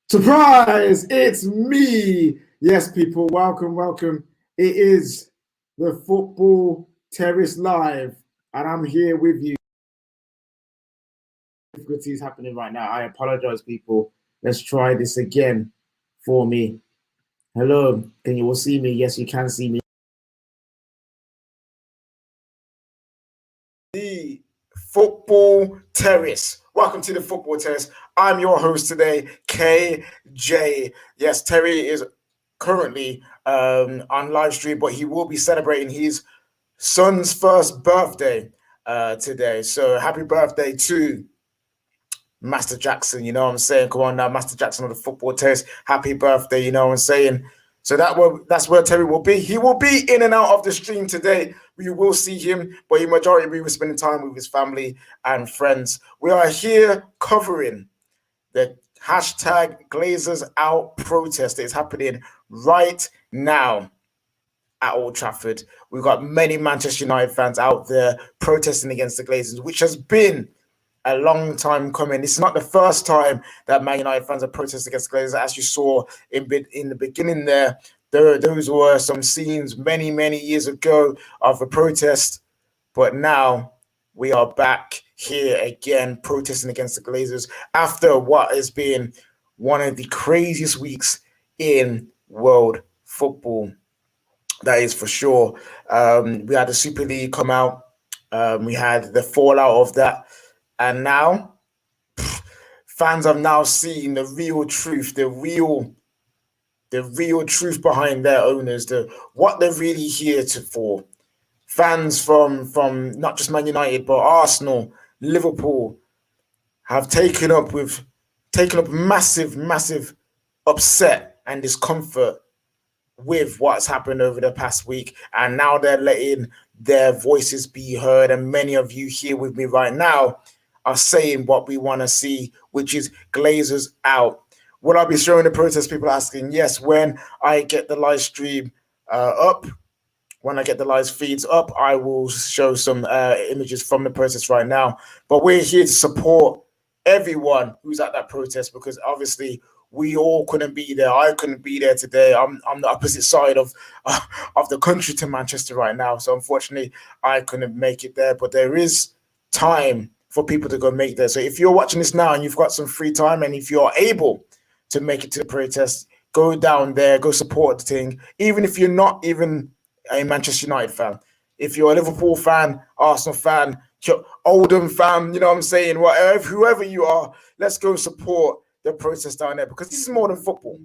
Surprise! It's me. Yes, people, welcome. It is the Football Terrace Live, and I'm here with you. Difficulties happening right now. I apologize, people. Let's try this again for me. Hello, can you all see me? Yes, you can see me. The Football Terrace. Welcome to the Football Terrace. I'm your host today, KJ. Yes, Terry is currently on live stream, but he will be celebrating his son's first birthday today. So happy birthday to Master Jackson. You know what I'm saying? Come on now, Master Jackson of the Football Terrace. Happy birthday. You know what I'm saying? So that's where Terry will be. He will be in and out of the stream today. We will see him, but the majority we will spending time with his family and friends. We are here covering the hashtag Glazers Out protest that is happening right now at Old Trafford. We've got many Manchester United fans out there protesting against the Glazers, which has been a long time coming. This is not the first time that Man United fans have protested against the Glazers. As you saw in the beginning there, those were some scenes many years ago of a protest, but now we are back here again protesting against the Glazers after what has been one of the craziest weeks in world football. That is for sure. We had the Super League come out. We had the fallout of that. And now fans have now seen the real truth, the real truth behind their owners, what they're really here for. Fans from not just Man United, but Arsenal, Liverpool have taken up massive upset and discomfort with what's happened over the past week, and now they're letting their voices be heard. And many of you here with me right now are saying what we want to see, which is Glazers out. Will I be showing the protest? People asking. Yes, when I get the live stream up, when I get the live feeds up, I will show some images from the protest right now. But we're here to support everyone who's at that protest, because obviously we all couldn't be there. I couldn't be there today. I'm the opposite side of the country to Manchester right now, so unfortunately I couldn't make it there. But there is time for people to go make there. So if you're watching this now and you've got some free time, and if you're able to make it to the protest, go down there, go support the thing. Even if you're not even a Manchester United fan, if you're a Liverpool fan, Arsenal fan, Oldham fan, you know what I'm saying, whatever, whoever you are, let's go support the protest down there, because this is more than football.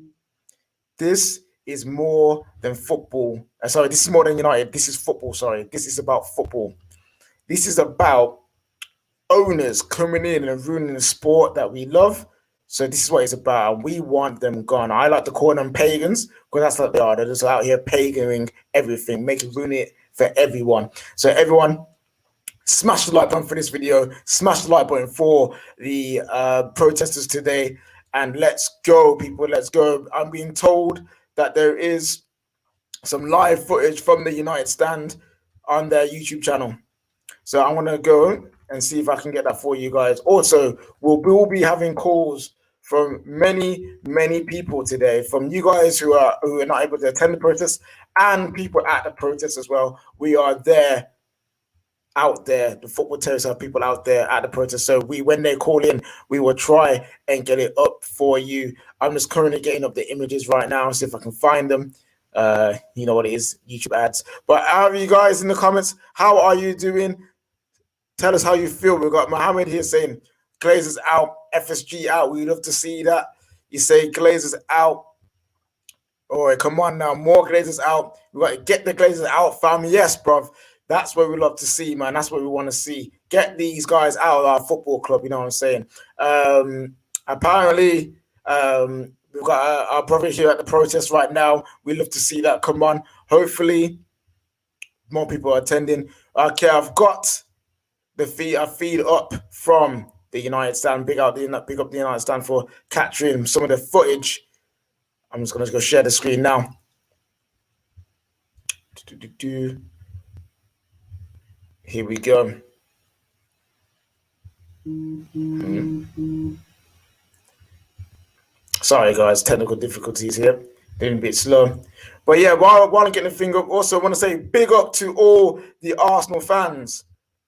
This is more than football. Sorry, this is more than United. This is football. Sorry, this is about football. This is about owners coming in and ruining the sport that we love. So this is what it's about. We want them gone. I like to call them pagans, because that's what they are. They're just out here paganing everything, ruin it for everyone. So everyone, smash the like button for this video. Smash the like button for the protesters today. And let's go, people. Let's go. I'm being told that there is some live footage from the United stand on their YouTube channel. So I'm going to go and see if I can get that for you guys. Also, we'll be having calls from many people today, from you guys who are not able to attend the protest, and people at the protest as well. We are there, out there. The Football Terrace have people out there at the protest. So when they call in, we will try and get it up for you. I'm just currently getting up the images right now, see if I can find them. You know what it is, YouTube ads. But how are you guys in the comments? How are you doing? Tell us how you feel. We've got Mohammed here saying Glazers out, FSG out. We love to see that. You say Glazers out. All right, come on now. More Glazers out. We got to get the Glazers out, fam. Yes, bruv. That's what we love to see, man. That's what we want to see. Get these guys out of our football club, you know what I'm saying? Apparently, we've got our brother here at the protest right now. We love to see that. Come on. Hopefully, more people are attending. Okay, I've got the feed up from the United stand. Big up the United stand for capturing some of the footage. I'm just going to go share the screen now. Here we go. Sorry, guys, technical difficulties here. Doing a bit slow. But yeah, while I'm getting the thing up, also I want to say big up to all the Arsenal fans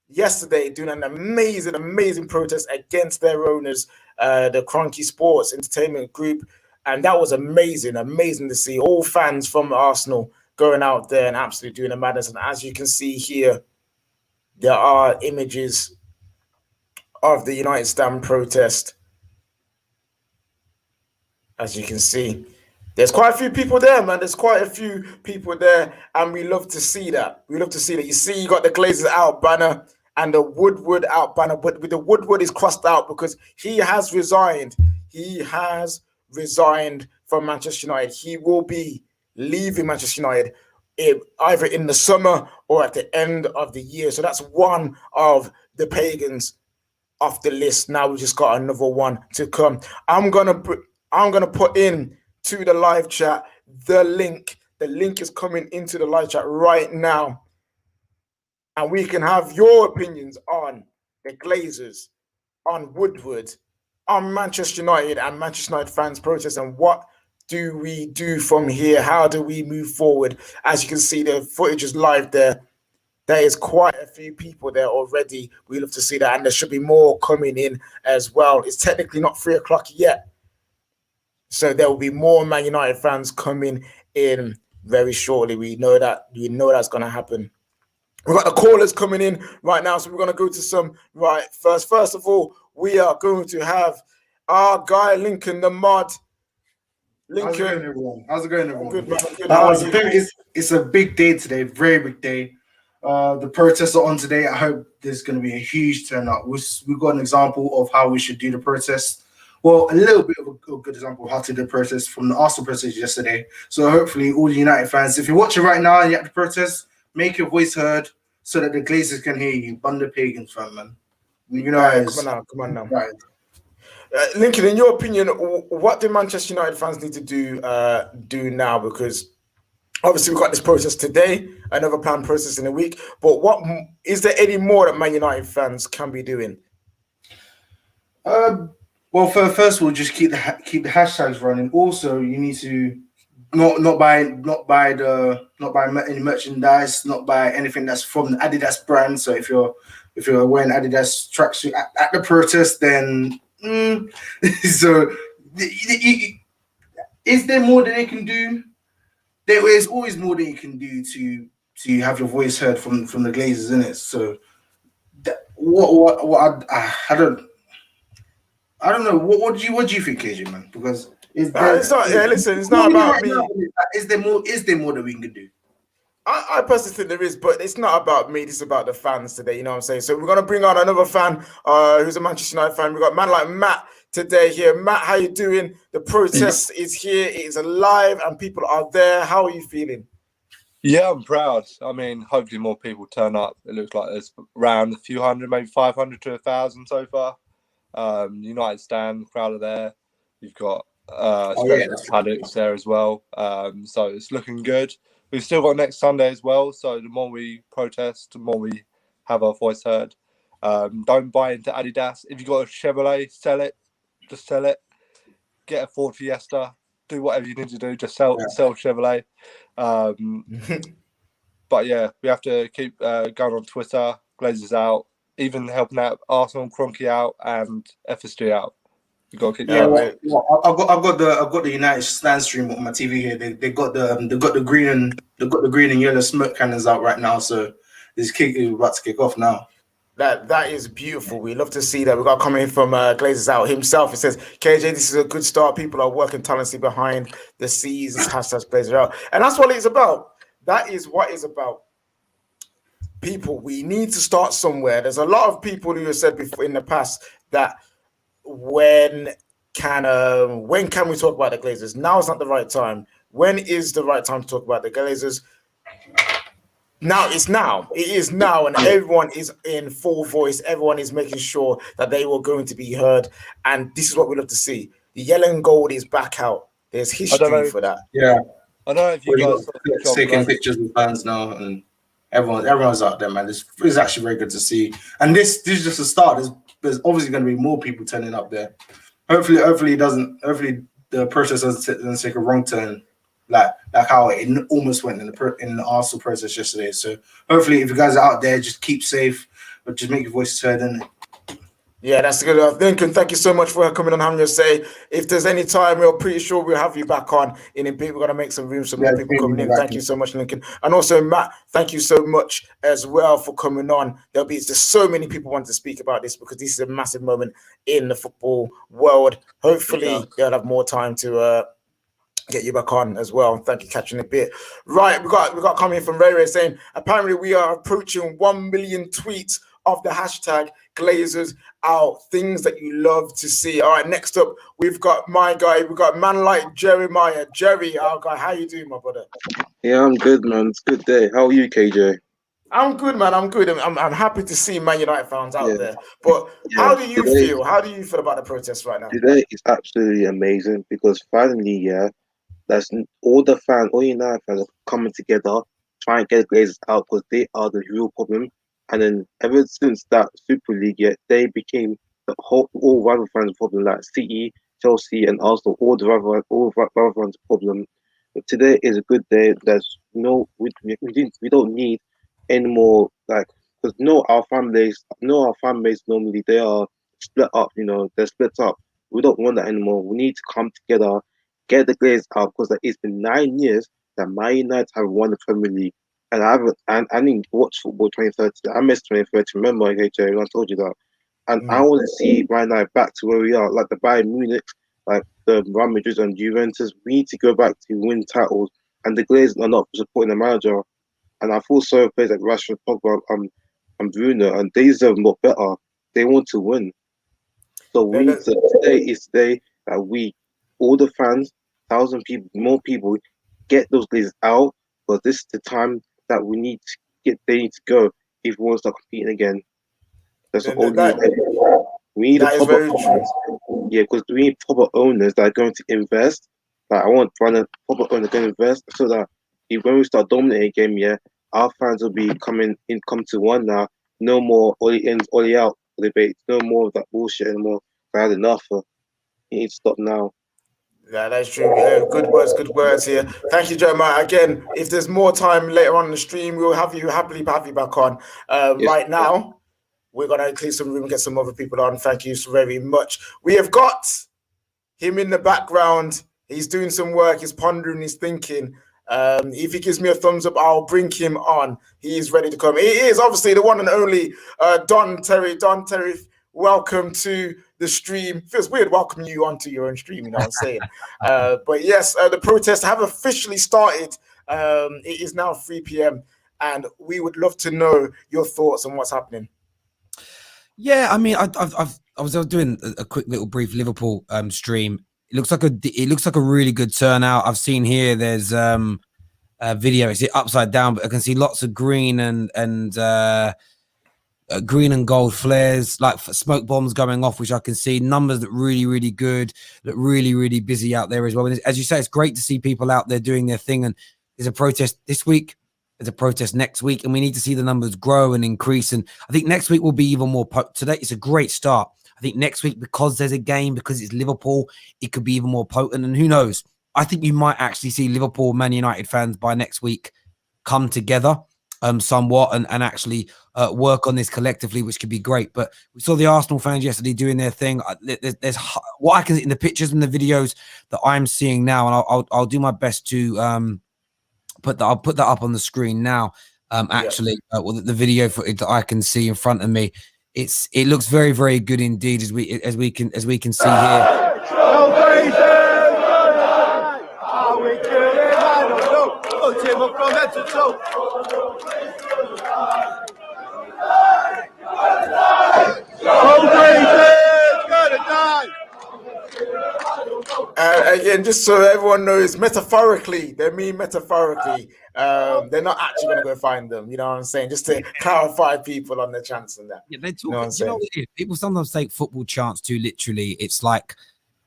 yesterday doing an amazing protest against their owners, the Cronky Sports Entertainment Group. And that was amazing to see all fans from Arsenal going out there and absolutely doing a madness. And as you can see here, there are images of the United Stand protest. As you can see, there's quite a few people there, man. There's quite a few people there, and we love to see that. We love to see that. You see, you got the Glazers out banner and the Woodward out banner, but with the Woodward is crossed out because he has resigned. He has resigned from Manchester United. He will be leaving Manchester United either in the summer or at the end of the year. So that's one of the pagans off the list. Now we just got another one to come. I'm gonna put in to the live chat the link. The link is coming into the live chat right now, and we can have your opinions on the Glazers, on Woodward, on Manchester United and Manchester United fans protest, and what do we do from here? How do we move forward? As you can see, the footage is live there. There is quite a few people there already. We love to see that, and there should be more coming in as well. It's technically not 3 o'clock yet, so there will be more Man United fans coming in very shortly. We know that. We know that's going to happen. We've got the callers coming in right now, so we're going to go to some right first. First of all, we are going to have our guy Lincoln the Mod. Lincoln, how's it going, everyone? Good, man. It's a big day today, very big day. The protests are on today. I hope there's going to be a huge turnout. We've got an example of how we should do the protest. Well, a little bit of a good example of how to do the protest from the Arsenal protest yesterday. So hopefully all the United fans, if you're watching right now and you have to protest, make your voice heard so that the Glazers can hear you. Bun pagans, fam, man. You know, come on now. Right. Lincoln, in your opinion, what do Manchester United fans need to do now? Because obviously we've got this process today, another planned process in a week. But what is there any more that Man United fans can be doing? Well, first of all, just keep the hashtags running. Also, you need to not buy any merchandise, not buy anything that's from the Adidas brand. So if you're wearing Adidas tracksuit at the protest, then so is there more that they can do? There is always more that you can do to have your voice heard from the Glazers, isn't it? So I don't know. What do you think, KJ, man? Because it's not about me. Is there more that we can do? I personally think there is, but it's not about me. This is about the fans today. You know what I'm saying? So we're gonna bring on another fan, who's a Manchester United fan. We've got a man like Matt today here. Matt, how you doing? The protest is here. It is alive, and people are there. How are you feeling? Yeah, I'm proud. I mean, hopefully more people turn up. It looks like there's around a few hundred, maybe 500 to 1,000 so far. United stand, crowd are there. You've got paddocks there as well. So it's looking good. We've still got next Sunday as well. So the more we protest, the more we have our voice heard. Don't buy into Adidas. If you've got a Chevrolet, sell it. Just sell it. Get a Ford Fiesta. Do whatever you need to do. Just sell Chevrolet. But yeah, we have to keep going on Twitter. Glazers out. Even helping out Arsenal, Cronky out, and FSG out. You got to keep. Yeah, I've got the United stand stream on my TV here. They got the green and yellow smoke cannons out right now. So this kick is about to kick off now. That is beautiful. We love to see that. We got coming from Glazers out himself. It says, KJ, this is a good start. People are working tirelessly behind the scenes. Hashtag Glazers out, and that's what it's about. That is what it's about. People, we need to start somewhere. There's a lot of people who have said before in the past that when can we talk about the Glazers? Now is not the right time. When is the right time to talk about the Glazers? Now it's now. It is now, and everyone is in full voice. Everyone is making sure that they were going to be heard, and this is what we love to see. The yellow and gold is back out. There's history for that. Yeah, I don't know if you guys taking pictures with fans now and. Everyone's out there, man. This is actually very good to see. And this is just a start. There's obviously going to be more people turning up there. Hopefully the process doesn't take a wrong turn, like how it almost went in the Arsenal process yesterday. So hopefully, if you guys are out there, just keep safe, but just make your voices heard. And yeah, that's good. Lincoln, thank you so much for coming on, having your say. If there's any time, we're pretty sure we'll have you back on in a bit. We're going to make some room, some more people coming in. Thank you so much, Lincoln. And also, Matt, thank you so much as well for coming on. There's so many people want to speak about this because this is a massive moment in the football world. Hopefully, they'll have more time to get you back on as well. Thank you, catching a bit. Right, we got coming from Ray Ray saying, apparently we are approaching 1 million tweets of the hashtag Glazers out. Things that you love to see. All right, next up, we've got my guy. We've got man like Jeremiah. Jerry, our guy, how you doing, my brother? Yeah, I'm good, man. It's a good day. How are you, KJ? I'm good, man. I'm good. I'm happy to see Man United fans out there. But how do you feel? How do you feel about the protest right now? Today is absolutely amazing because finally, that's all the fans, all United fans are coming together, trying to get the Glazers out because they are the real problem. And then ever since that Super League, they became all rival fans' problem, like City, Chelsea, and Arsenal. All rival fans' problem. But today is a good day. There's we don't need any more because our fan base normally they are split up. They're split up. We don't want that anymore. We need to come together, get the Glazers out because it's been 9 years that Man United have won the Premier League. And I didn't watch football 2030. I missed 2030. Remember, I told you that. And I want to see right now back to where we are, like the Bayern Munich, like the Real Madrid and Juventus. We need to go back to win titles. And the Glazers are not supporting the manager. And I feel sorry for players like Rashford, Pogba, and Bruno, and they deserve more better. They want to win. So today is the day that we, all the fans, 1,000 people, more people, get those Glazers out. But this is the time that they need to go if we want to start competing again. That's all we need. We need a proper owners. Yeah, because we need proper owners that are going to invest. Like I want a proper owner to invest so that when we start dominating a game, our fans will be come to one now. No more Oli in, Oli out debate. No more of that bullshit anymore. I had enough. You need to stop now. Yeah, that's true. Good words here. Thank you, Jeremiah. Again, if there's more time later on in the stream, we'll happily have you back on. Right now, we're going to clear some room and get some other people on. Thank you so very much. We have got him in the background. He's doing some work. He's pondering. He's thinking. If he gives me a thumbs up, I'll bring him on. He is ready to come. He is obviously the one and only Don Terry. Don Terry, welcome to the stream. Feels weird welcoming you onto your own stream, you know what I'm saying? But yes, the protests have officially started. It is now 3 p.m. and we would love to know your thoughts on what's happening. Yeah, I mean, I was doing a quick little brief Liverpool stream. It looks like a really good turnout. I've seen here. There's a video. It's upside down, but I can see lots of green and green and gold flares, like smoke bombs going off, which I can see. Numbers that really good. Look really busy out there as well. And as you say, it's great to see people out there doing their thing. And there's a protest this week. There's a protest next week, and we need to see the numbers grow and increase. And I think next week will be even more. Today it's a great start. I think next week, because there's a game, because it's Liverpool, it could be even more potent. And who knows? I think you might actually see Liverpool, Man United fans by next week come together somewhat and actually work on this collectively, which could be great. But we saw the Arsenal fans yesterday doing their thing. There's what I can see in the pictures and the videos that I'm seeing now, and I'll do my best to put that up on the screen now. The video footage that I can see in front of me. It looks very good indeed as we can see here. Again, just so everyone knows, metaphorically, they mean metaphorically. They're not actually going to go find them. You know what I'm saying? Just to clarify people on the chance and that. Yeah, they talk. People sometimes take football chants too literally. It's like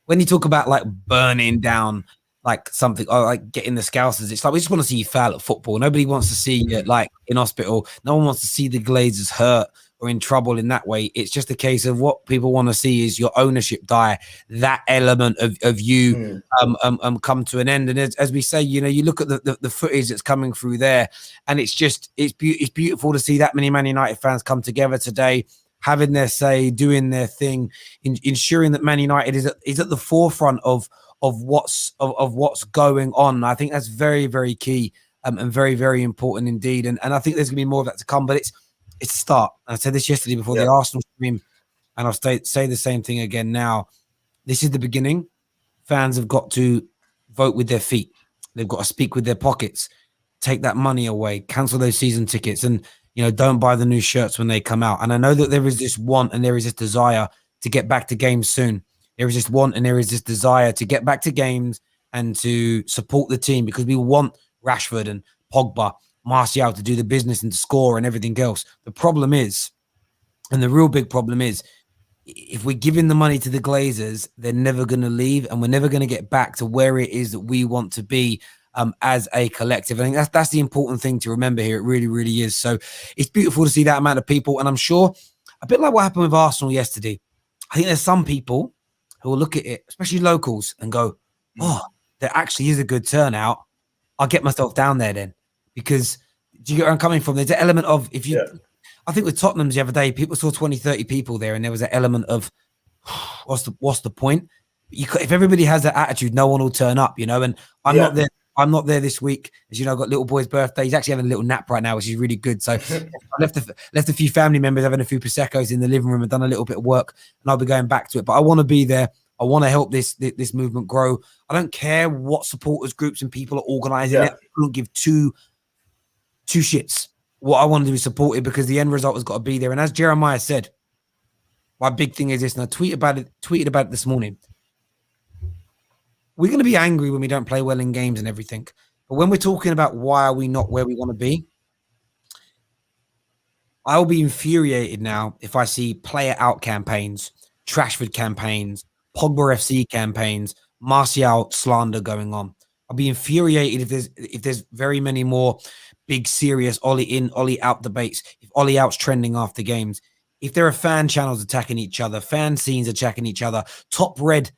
when you talk about like burning down like something or like getting the Scousers. It's like we just want to see you fail at football. Nobody wants to see you like in hospital. No one wants to see the Glazers hurt or in trouble in that way. It's just a case of what people want to see is your ownership die, that element of you come to an end. And as we say, you know, you look at the footage that's coming through there, and it's beautiful to see that many Man United fans come together today, having their say, doing their thing, ensuring that Man United is at the forefront of what's going on. I think that's very, very key and very, very important indeed. And I think there's going to be more of that to come, but it's a start. I said this yesterday before the Arsenal stream, and I'll say the same thing again now. This is the beginning. Fans have got to vote with their feet. They've got to speak with their pockets, take that money away, cancel those season tickets, and, you know, don't buy the new shirts when they come out. And I know that there is this want and there is this desire to get back to games soon. There is this want and there is this desire to get back to games and to support the team, because we want Rashford and Pogba, Martial to do the business and to score and everything else. The problem is, and the real big problem is, if we're giving the money to the Glazers, they're never going to leave, and we're never going to get back to where it is that we want to be as a collective. I think that's the important thing to remember here. It really, really is. So it's beautiful to see that amount of people, and I'm sure, a bit like what happened with Arsenal yesterday, I think there's some people who will look at it, especially locals, and go, oh, there actually is a good turnout. I'll get myself down there then. Because, do you get where I'm coming from? There's an element of, if you, I think with Tottenham's the other day, people saw 20, 30 people there, and there was an element of, what's the point? If everybody has that attitude, no one will turn up, you know. And I'm not there. I'm not there this week. As you know, I've got little boy's birthday. He's actually having a little nap right now, which is really good. So I left a few family members having a few Prosecco's in the living room and done a little bit of work, and I'll be going back to it. But I want to be there. I want to help this movement grow. I don't care what supporters groups and people are organizing it. I don't give two shits. What I want to do is support it, because the end result has got to be there. And as Jeremiah said, my big thing is this, and I tweeted about it this morning. We're going to be angry when we don't play well in games and everything. But when we're talking about why are we not where we want to be, I'll be infuriated now if I see player out campaigns, Trashford campaigns, Pogba FC campaigns, Martial slander going on. I'll be infuriated if there's very many more big, serious Ollie in, Ollie out debates, if Ollie out's trending after games, if there are fan channels attacking each other, fan scenes attacking each other, top red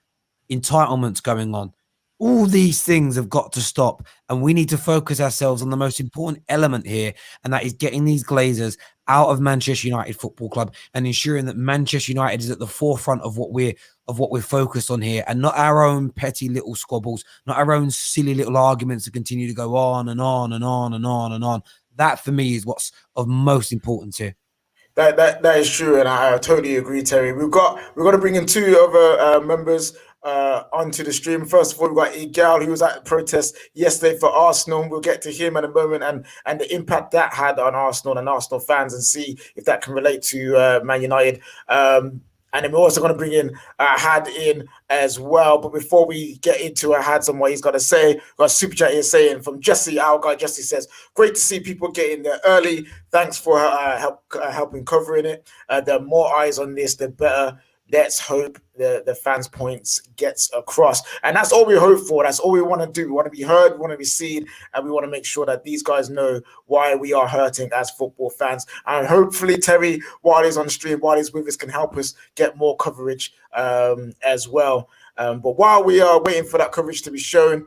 entitlements going on. All these things have got to stop, and we need to focus ourselves on the most important element here, and that is getting these Glazers out of Manchester United Football Club and ensuring that Manchester United is at the forefront of what we're focused on here, and not our own petty little squabbles, not our own silly little arguments that continue to go on and on and on and on and on. That for me is what's of most importance here. That is true, and I totally agree, Terry. We're going to bring in two other members onto the stream. First of all, we've got Igal, who was at the protest yesterday for Arsenal. We'll get to him in a moment and the impact that had on Arsenal and Arsenal fans, and see if that can relate to Man United. And then we're also going to bring in Had in as well. But before we get into Had and what he's got to say, we've got a super chat here saying from Jesse, our guy Jesse says, great to see people getting there early. Thanks for helping covering it. The more eyes on this, the better. Let's hope the fans' points gets across. And that's all we hope for. That's all we want to do. We want to be heard, we want to be seen, and we want to make sure that these guys know why we are hurting as football fans. And hopefully, Terry, while he's on stream, while he's with us, can help us get more coverage as well. But while we are waiting for that coverage to be shown,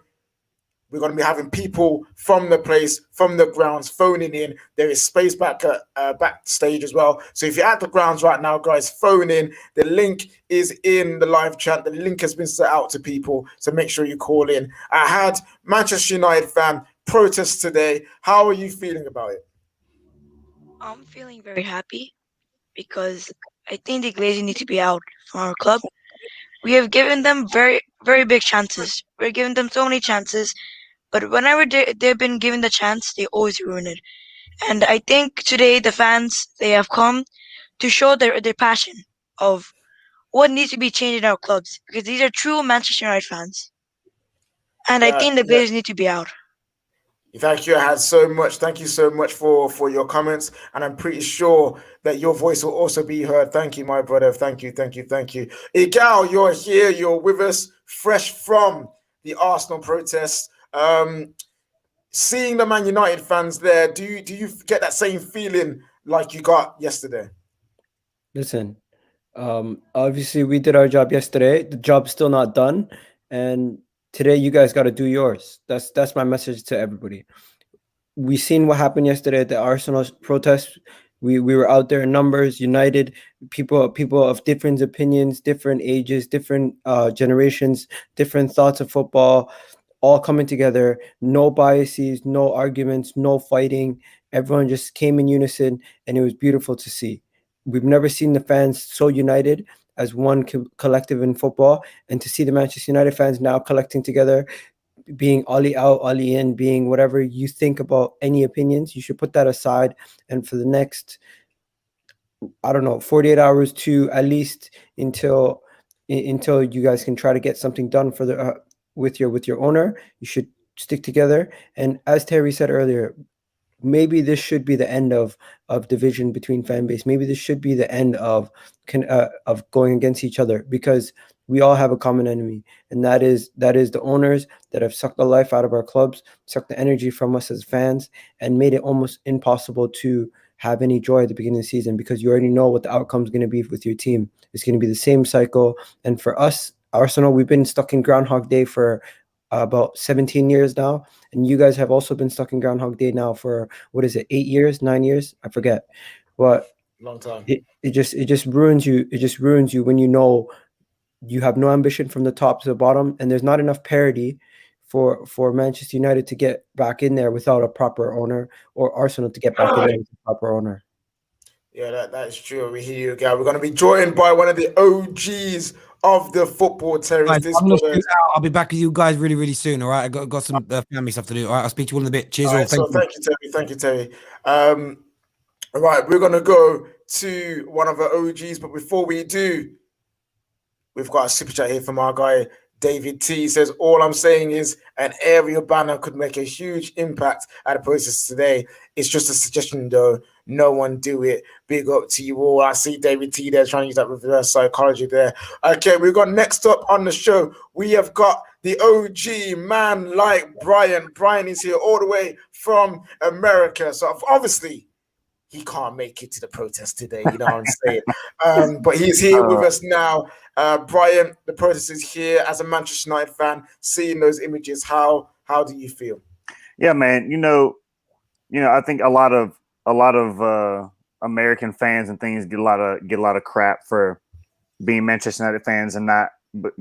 we're going to be having people from the place, from the grounds, phoning in. There is space back at backstage as well. So if you're at the grounds right now, guys, phone in. The link is in the live chat. The link has been set out to people, so make sure you call in. I had Manchester United fan protest today. How are you feeling about it? I'm feeling very happy because I think the Glazers need to be out from our club. We have given them very, very big chances. We're giving them so many chances. But whenever they've been given the chance, they always ruin it. And I think today the fans, they have come to show their passion of what needs to be changed in our clubs, because these are true Manchester United fans. And I think the Glazers need to be out. Thank you, Had, so much. Thank you so much for your comments. And I'm pretty sure that your voice will also be heard. Thank you, my brother. Thank you. Igal, you're here. You're with us, fresh from the Arsenal protest. Seeing the Man United fans there, do you get that same feeling like you got yesterday? Listen, obviously we did our job yesterday. The job's still not done, and today you guys got to do yours. That's my message to everybody. We seen what happened yesterday at the Arsenal protest. We were out there in numbers, united, people of different opinions, different ages, different generations, different thoughts of football, all coming together. No biases, no arguments, no fighting. Everyone just came in unison, and it was beautiful to see. We've never seen the fans so united as one collective in football, and to see the Manchester United fans now collecting together, being Ollie out, Ollie in, being whatever you think about any opinions, you should put that aside. And for the next, I don't know, 48 hours to at least until you guys can try to get something done for the with your owner, you should stick together. And as Terry said earlier, maybe this should be the end of division between fan base. Maybe this should be the end of going against each other, because we all have a common enemy, and that is the owners that have sucked the life out of our clubs, sucked the energy from us as fans, and made it almost impossible to have any joy at the beginning of the season, because you already know what the outcome is going to be with your team. It's going to be the same cycle. And for us, Arsenal, we've been stuck in Groundhog Day for about 17 years now, and you guys have also been stuck in Groundhog Day now for, what is it, 8 years, 9 years? I forget. But Long time. it just ruins you. It just ruins you when you know you have no ambition from the top to the bottom, and there's not enough parity for Manchester United to get back in there without a proper owner, or Arsenal to get back in there with a proper owner. Yeah, that's true. We hear you, guy. We're going to be joined by one of the OGs of the football terrace. Guys, This I'm gonna brother. shoot out. I'll be back with you guys really, really soon. All right, I got some family stuff to do. All right, I'll speak to you all in a bit. Cheers, All all. right, so Thank you. thank you, Terry. All right, we're going to go to one of our OGs, but before we do, we've got a super chat here from our guy David T. He says, all I'm saying is an aerial banner could make a huge impact at the process today. It's just a suggestion, though. No one do it. Big up to you all. I see David T there trying to use that reverse psychology there. Okay, we've got next up on the show. We have got the OG man like Brian. Brian is here all the way from America. So obviously, he can't make it to the protest today, you know what I'm saying? But he's here with us now. Brian, the protest is here. As a Manchester United fan, seeing those images, how do you feel? Yeah, man. I think a lot of American fans and things get a lot of crap for being Manchester United fans, and not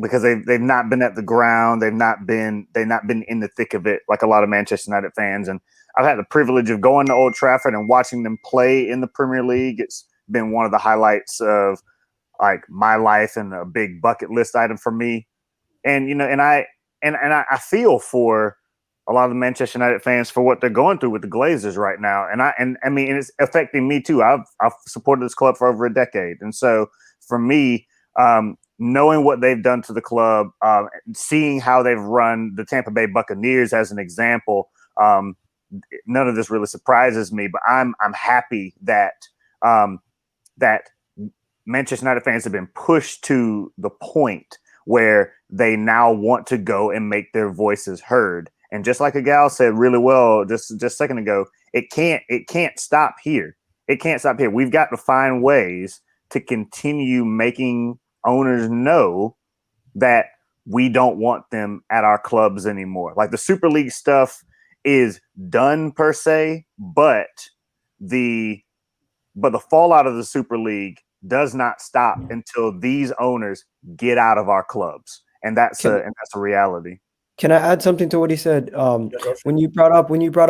because they've not been at the ground, they've not been in the thick of it like a lot of Manchester United fans. And I've had the privilege of going to Old Trafford and watching them play in the Premier League. It's been one of the highlights of like my life and a big bucket list item for me. And I feel for a lot of the Manchester United fans for what they're going through with the Glazers right now. And I mean it's affecting me too. I've supported this club for over a decade, and so for me, knowing what they've done to the club, seeing how they've run the Tampa Bay Buccaneers as an example. None of this really surprises me, but I'm happy that that Manchester United fans have been pushed to the point where they now want to go and make their voices heard. And just like a gal said really well just a second ago, it can't stop here. It can't stop here. We've got to find ways to continue making owners know that we don't want them at our clubs anymore. Like the Super League stuff is done per se, but the fallout of the Super League does not stop until these owners get out of our clubs, and that's a reality. Can I add something to what he said? When you brought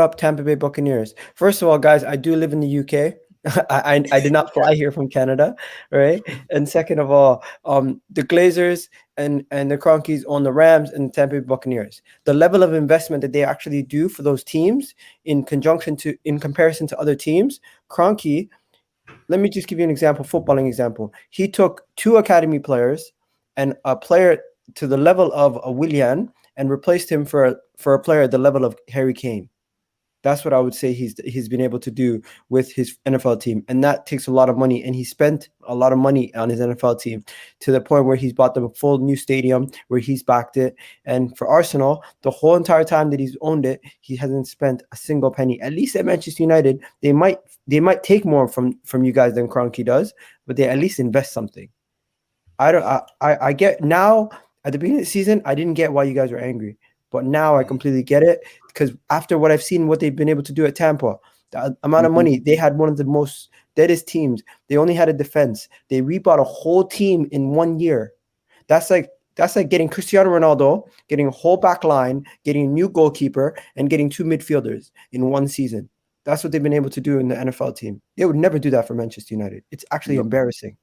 up Tampa Bay Buccaneers, first of all, guys, I do live in the UK. I did not fly here from Canada, right? And second of all, the Glazers and the Cronkies own the Rams and the Tampa Bay Buccaneers. The level of investment that they actually do for those teams in comparison to other teams, Cronky, let me just give you an example, footballing example. He took 2 academy players and a player to the level of a Willian and replaced him for a player at the level of Harry Kane. That's what I would say he's been able to do with his NFL team. And that takes a lot of money. And he spent a lot of money on his NFL team to the point where he's bought them a full new stadium, where he's backed it. And for Arsenal, the whole entire time that he's owned it, he hasn't spent a single penny. At least at Manchester United, they might take more from you guys than Kroenke does. but they at least invest something. I get now at the beginning of the season, I didn't get why you guys were angry, but now I completely get it because after what I've seen, what they've been able to do at Tampa, the amount of money they had, one of the most deadest teams. They only had a defense. They rebought a whole team in 1 year. That's like getting Cristiano Ronaldo, getting a whole back line, getting a new goalkeeper, and getting 2 midfielders in 1 season. That's what they've been able to do in the NFL team. They would never do that for Manchester United. It's actually embarrassing.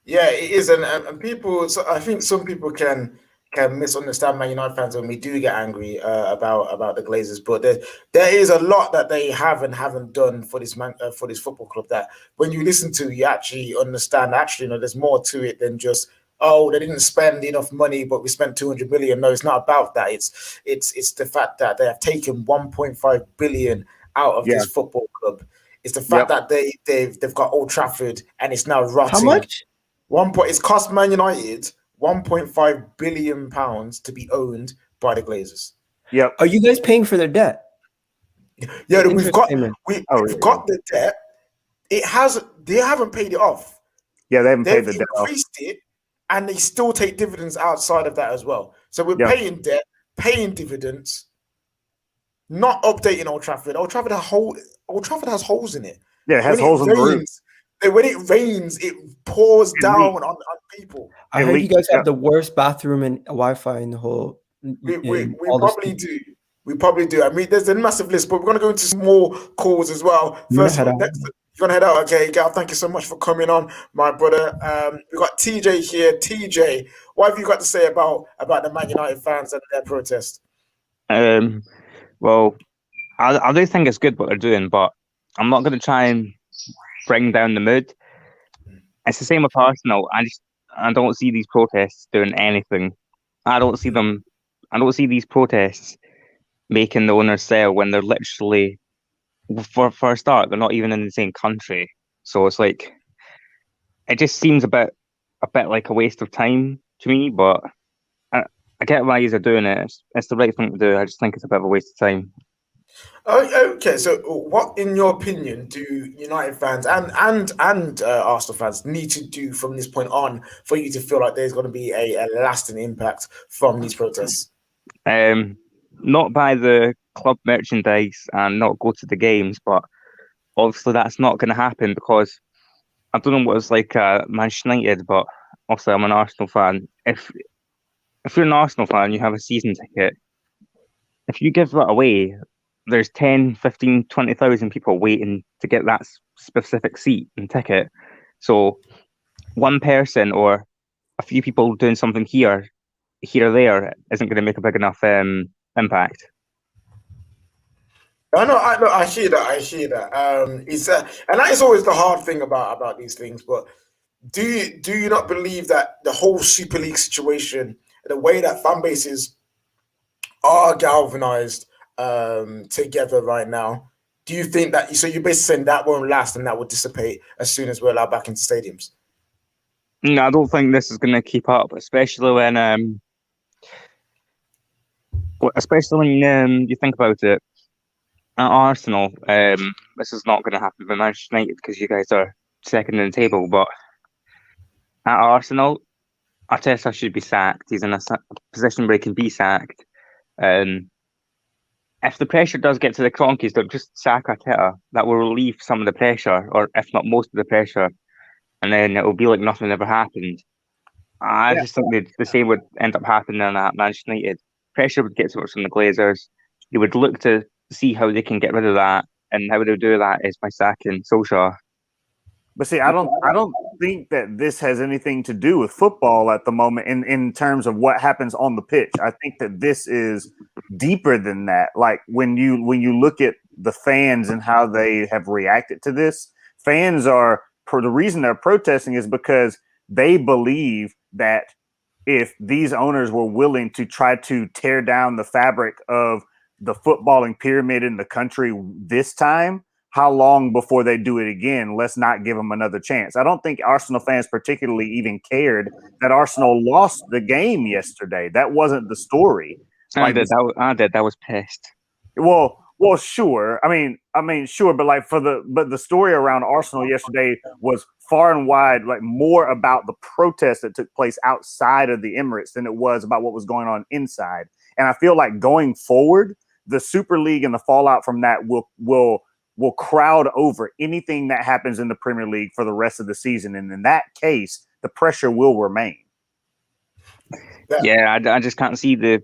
Yeah, it is, and people. So I think some people can misunderstand Man United fans when we do get angry about the Glazers, but there is a lot that they have and haven't done for this for this football club that when you listen to, you actually understand. Actually, there's more to it than just, oh, they didn't spend enough money, but we spent 200 million. No, it's not about that. It's the fact that they have taken 1.5 billion out of this football club. It's the fact that they've got Old Trafford and it's now rotting. How much? It's cost Man United £1.5 billion to be owned by the Glazers. Yep. Are you guys paying for their debt? Yeah, we've got the debt. They haven't paid it off. Yeah, they haven't paid the debt off. They've increased it, and they still take dividends outside of that as well. So we're paying debt, paying dividends, not updating Old Trafford. Old Trafford has holes in it. Yeah, it has holes in the roof. When it rains, it pours down on people. I heard you guys have the worst bathroom and Wi-Fi in the whole. We probably do. We probably do. I mean, there's a massive list, but we're going to go into some more calls as well. First of all, you're going to head out. Okay, Gav, thank you so much for coming on, my brother. We've got TJ here. TJ, what have you got to say about the Man United fans and their protest? Well, I do think it's good what they're doing, but I'm not going to try and bring down the mood. It's the same with Arsenal. I don't see these protests doing anything. I don't see these protests making the owners sell when they're literally, for a start, they're not even in the same country. So it's like, it just seems a bit like a waste of time to me, but I get why you're doing it. It's the right thing to do. I just think it's a bit of a waste of time. Okay, so what, in your opinion, do United fans and Arsenal fans need to do from this point on for you to feel like there's going to be a lasting impact from these protests? Not buy the club merchandise and not go to the games, but obviously that's not going to happen because I don't know what it's like Manchester United, but obviously I'm an Arsenal fan. If you're an Arsenal fan, you have a season ticket. If you give that away, there's 10, 15, 20,000 people waiting to get that specific seat and ticket. So one person or a few people doing something here or there isn't going to make a big enough impact. I hear that. And that is always the hard thing about these things. But do you not believe that the whole Super League situation, the way that fan bases are galvanized together right now, do you think that? So you're basically saying that won't last and that will dissipate as soon as we're allowed back into stadiums? No, I don't think this is going to keep up, especially when you think about it. At Arsenal, this is not going to happen with Manchester United because you guys are second in the table. But at Arsenal, Arteta should be sacked. He's in a position where he can be sacked. If the pressure does get to the Cronkies, don't just sack Arteta. That will relieve some of the pressure, or if not most of the pressure, and then it will be like nothing ever happened. I just think the same would end up happening at Manchester United. Pressure would get so much from the Glazers. They would look to see how they can get rid of that, and how they do that is by sacking Solskjaer. But see, I don't think that this has anything to do with football at the moment in terms of what happens on the pitch. I think that this is deeper than that. Like when you look at the fans and how they have reacted to this, fans are the reason they're protesting is because they believe that if these owners were willing to try to tear down the fabric of the footballing pyramid in the country this time, how long before they do it again? Let's not give them another chance. I don't think Arsenal fans particularly even cared that Arsenal lost the game yesterday. That wasn't the story. I did. I was pissed. Well, Well, sure. I mean, sure, but like but the story around Arsenal yesterday was far and wide like more about the protest that took place outside of the Emirates than it was about what was going on inside. And I feel like going forward, the Super League and the fallout from that will crowd over anything that happens in the Premier League for the rest of the season. And in that case, the pressure will remain. Yeah, I just can't see the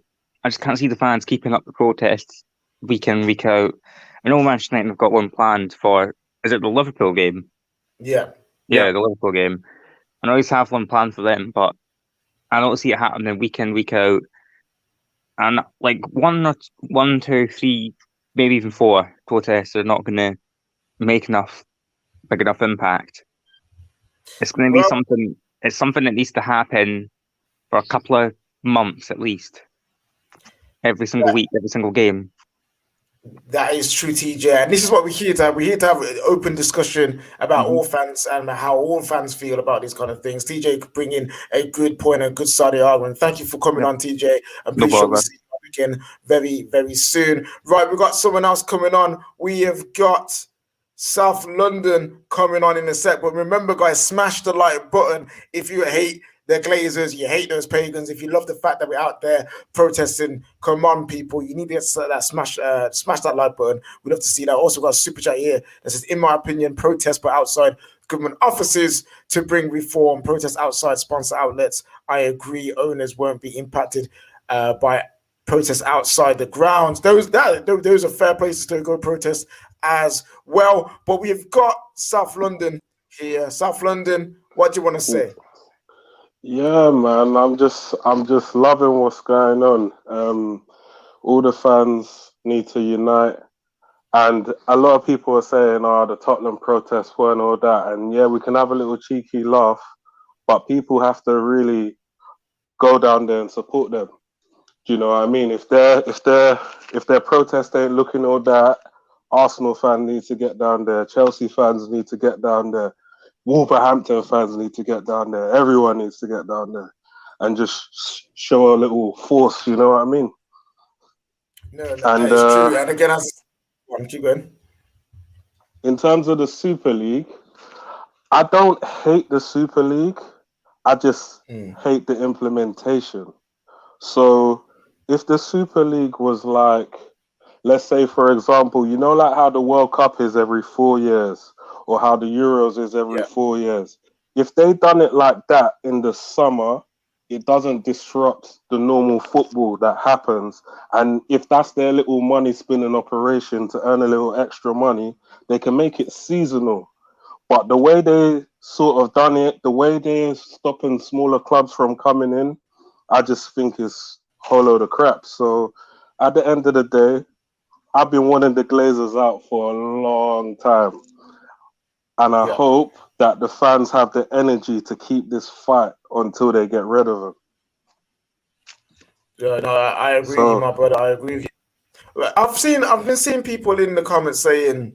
fans keeping up the protests week in, week out. I know Manchester United have got one planned for, is it the Liverpool game? Yeah. Yeah, the Liverpool game. I always have one planned for them, but I don't see it happening week in, week out. And like one, two, three, maybe even four protests are not going to make big enough impact. It's going to be something. It's something that needs to happen for a couple of months at least. Every single week, every single game. That is true, TJ. And this is what we're here to have. We're here to have an open discussion about all fans and how all fans feel about these kind of things. TJ could bring in a good point, a good side of the argument. Thank you for coming on, TJ. I'm pretty sure we'll see you again very, very soon. Right, we've got someone else coming on. We have got South London coming on in a sec. But remember, guys, smash the like button if you hate the Glazers, you hate those pagans. If you love the fact that we're out there protesting, come on, people. You need to smash that like button. We'd love to see that. Also got a super chat here that says, in my opinion, protest but outside government offices to bring reform. Protest outside sponsor outlets. I agree. Owners won't be impacted by protests outside the grounds. Those are fair places to go protest as well. But we've got South London here. South London, what do you want to say? Yeah, man, I'm just loving what's going on. All the fans need to unite, and a lot of people are saying, "Oh, the Tottenham protests weren't all that." And yeah, we can have a little cheeky laugh, but people have to really go down there and support them. Do you know what I mean? If their protest ain't looking all that, Arsenal fans need to get down there. Chelsea fans need to get down there. Wolverhampton fans need to get down there. Everyone needs to get down there and just show a little force. You know what I mean? No, that is true. And again, keep going. In terms of the Super League, I don't hate the Super League. I just hate the implementation. So if the Super League was like, let's say, for example, you know, like how the World Cup is every 4 years, or how the Euros is every 4 years. If they done it like that in the summer, it doesn't disrupt the normal football that happens. And if that's their little money spinning operation to earn a little extra money, they can make it seasonal. But the way they sort of done it, the way they're stopping smaller clubs from coming in, I just think is whole load of crap. So at the end of the day, I've been wanting the Glazers out for a long time. And I hope that the fans have the energy to keep this fight until they get rid of them. Yeah, no, I agree with you, my brother. I agree with you. I've been seeing people in the comments saying,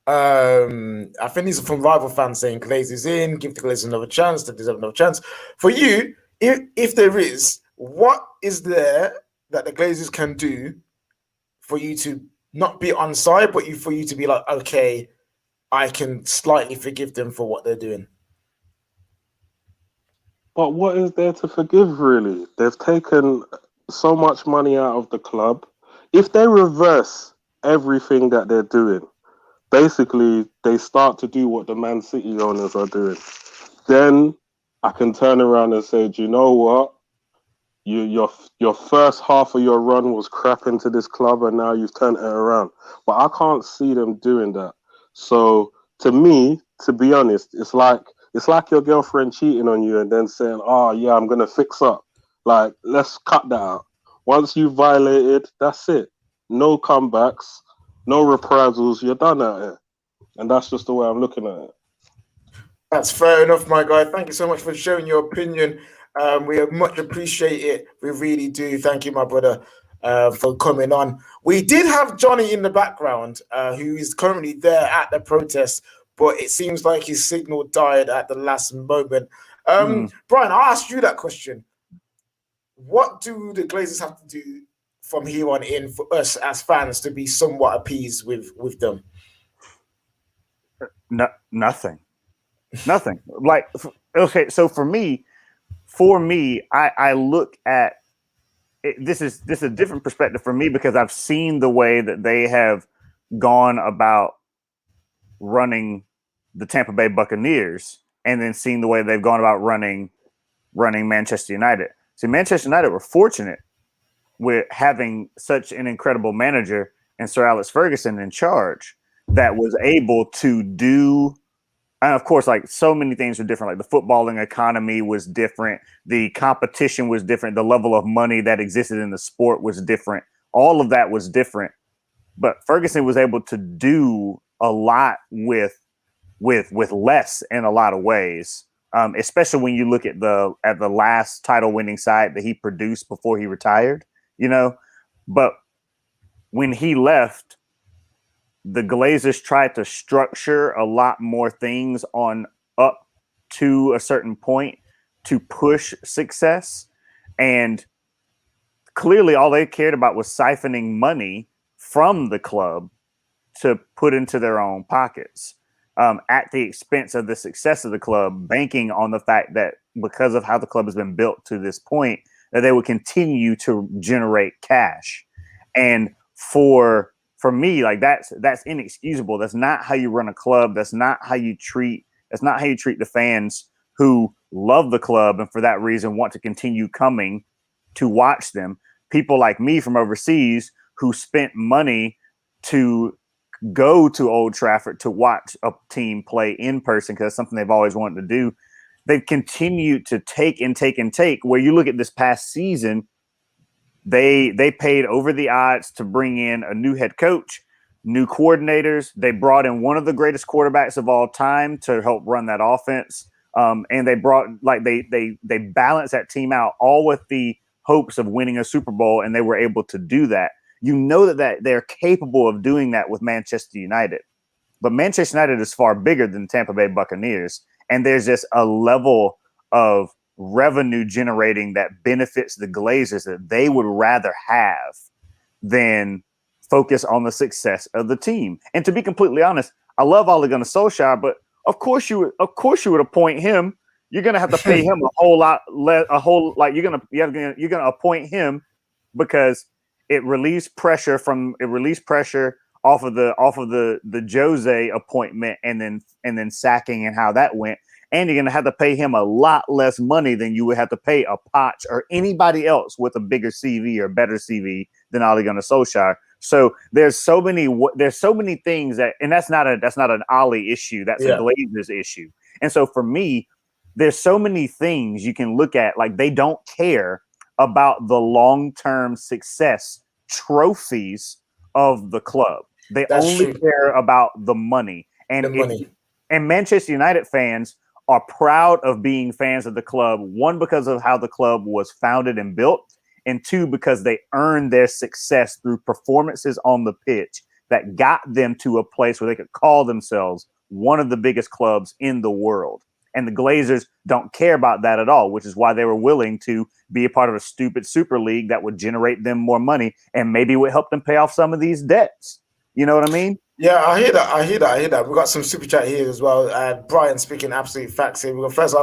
I think these are from rival fans saying Glazers in, give the Glazers another chance, they deserve another chance. For you, if there is, what is there that the Glazers can do for you to not be on side, but for you to be like, okay, I can slightly forgive them for what they're doing? But what is there to forgive, really? They've taken so much money out of the club. If they reverse everything that they're doing, basically they start to do what the Man City owners are doing, then I can turn around and say, do you know what? Your first half of your run was crap into this club, and now you've turned it around. But I can't see them doing that. So to me, to be honest, it's like your girlfriend cheating on you and then saying, "Oh yeah, I'm gonna fix up." Like, let's cut that out. Once you violated, that's it. No comebacks, no reprisals. You're done out here, and that's just the way I'm looking at it. That's fair enough, my guy. Thank you so much for sharing your opinion. We much appreciate it. We really do. Thank you, my brother, for coming on. We did have Johnny in the background, who is currently there at the protest, but it seems like his signal died at the last moment. Brian, I'll ask you that question. What do the Glazers have to do from here on in for us as fans to be somewhat appeased with them? No, nothing. Like, okay, so for me, I look at it, this is a different perspective for me because I've seen the way that they have gone about running the Tampa Bay Buccaneers, and then seeing the way they've gone about running Manchester United. See, Manchester United were fortunate with having such an incredible manager and Sir Alex Ferguson in charge that was able to do. And of course, like, so many things were different. Like, the footballing economy was different. The competition was different. The level of money that existed in the sport was different. All of that was different. But Ferguson was able to do a lot with less in a lot of ways. Especially when you look at the last title winning side that he produced before he retired, you know. But when he left, the Glazers tried to structure a lot more things on up to a certain point to push success. And clearly all they cared about was siphoning money from the club to put into their own pockets, at the expense of the success of the club, banking on the fact that because of how the club has been built to this point, that they would continue to generate cash. And for me, like, that's inexcusable. That's not how you run a club. That's not how you treat the fans who love the club and for that reason want to continue coming to watch them. People like me from overseas who spent money to go to Old Trafford to watch a team play in person because it's something they've always wanted to do. They've continued to take and take and take. Where you look at this past season, they paid over the odds to bring in a new head coach, new coordinators. They brought in one of the greatest quarterbacks of all time to help run that offense. And they brought, like, they balanced that team out, all with the hopes of winning a Super Bowl, and they were able to do that. You know that they're capable of doing that with Manchester United. But Manchester United is far bigger than Tampa Bay Buccaneers. And there's just a level of revenue generating that benefits the Glazers that they would rather have than focus on the success of the team. And to be completely honest, I love Ole Gunnar Solskjaer, but of course you would appoint him. You're gonna have to pay him you're gonna appoint him because it relieves pressure off of the Jose appointment and then sacking and how that went. And you're going to have to pay him a lot less money than you would have to pay a Poch or anybody else with a bigger CV or better CV than Ole Gunnar Solskjaer. So there's so many things that, and that's not an Ollie issue. That's a Glazers issue. And so for me, there's so many things you can look at. Like, they don't care about the long-term success trophies of the club. They only care about the money. And and Manchester United fans are proud of being fans of the club, one, because of how the club was founded and built, and two, because they earned their success through performances on the pitch that got them to a place where they could call themselves one of the biggest clubs in the world. And the Glazers don't care about that at all, which is why they were willing to be a part of a stupid Super League that would generate them more money and maybe would help them pay off some of these debts. You know what I mean? Yeah, I hear that. We've got some super chat here as well. Brian speaking absolute facts here. We've got first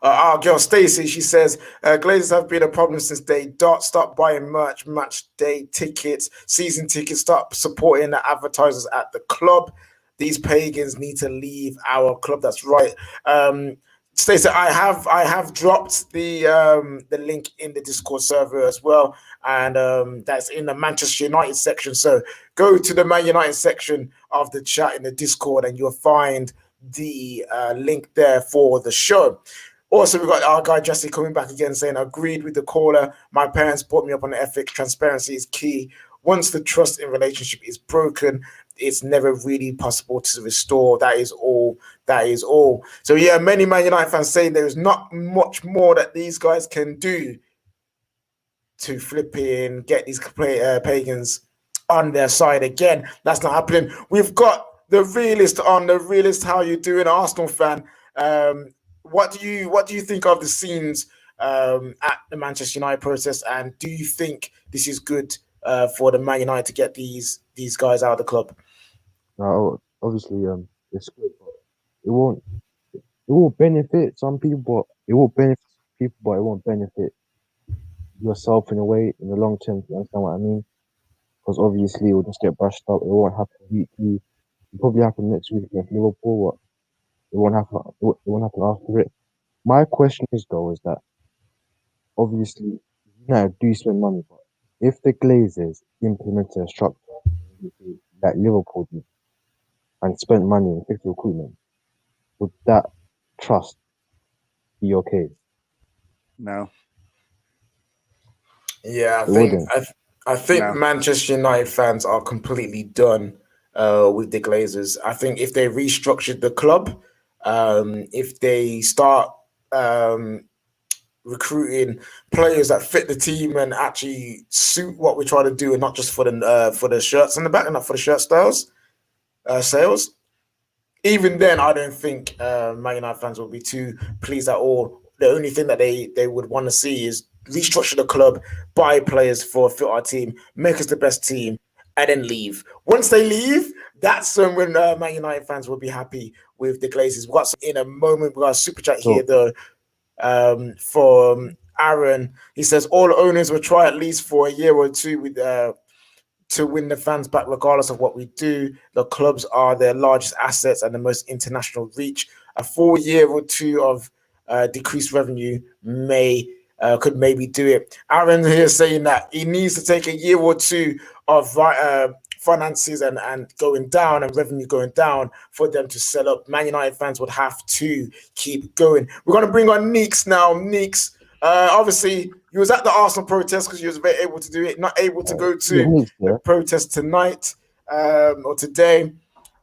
our girl Stacey. She says, Glazers have been a problem since day dot. Stop buying merch, match day tickets, season tickets. Stop supporting the advertisers at the club. These pagans need to leave our club. That's right. Stacey, I have dropped the link in the Discord server as well, and that's in the Manchester United section. So go to the Man United section of the chat in the Discord, and you'll find the link there for the show. Also, we've got our guy Jesse coming back again saying, agreed with the caller. My parents brought me up on the ethics. Transparency is key. Once the trust in relationship is broken, it's never really possible to restore. That is all. So yeah, many Man United fans saying there is not much more that these guys can do to flip in, get these pagans on their side again. That's not happening. We've got the realist on. The realist, how you doing, Arsenal fan? What do you think of the scenes at the Manchester United process, and do you think this is good for the Man United to get these guys out of the club? Now, obviously, it's good, but it won't. It will benefit some people, but it will benefit people, but it won't benefit yourself in a way in the long term. You understand what I mean? Because obviously, it will just get brushed up. It won't happen weekly. It'll probably happen next week against Liverpool. What? It won't happen. It won't happen after it. My question is though, is that obviously United do spend money, but if the Glazers implemented a structure like Liverpool did and spent money and fixed recruitment, would that trust be okay? No. Yeah, It wouldn't. I think No. Manchester United fans are completely done with the Glazers. I think if they restructured the club, if they start recruiting players that fit the team and actually suit what we're trying to do, and not just for the shirts on the back and not for the shirt sales. Even then, I don't think Man United fans will be too pleased at all. The only thing that they would want to see is restructure the club, buy players for fit our team, make us the best team, and then leave. Once they leave, that's when Man United fans will be happy with the Glazers. We've got some, in a moment, we've got a super chat here though from Aaron. He says all owners will try at least for a year or two with to win the fans back, regardless of what we do. The clubs are their largest assets and the most international reach. A full year or two of decreased revenue could maybe do it. Aaron here saying that he needs to take a year or two of finances and going down and revenue going down for them to sell up. Man United fans would have to keep going. We're going to bring on Neeks now. Neeks, obviously, you was at the Arsenal protest because you was very able to do it, not able to go to the protest tonight or today.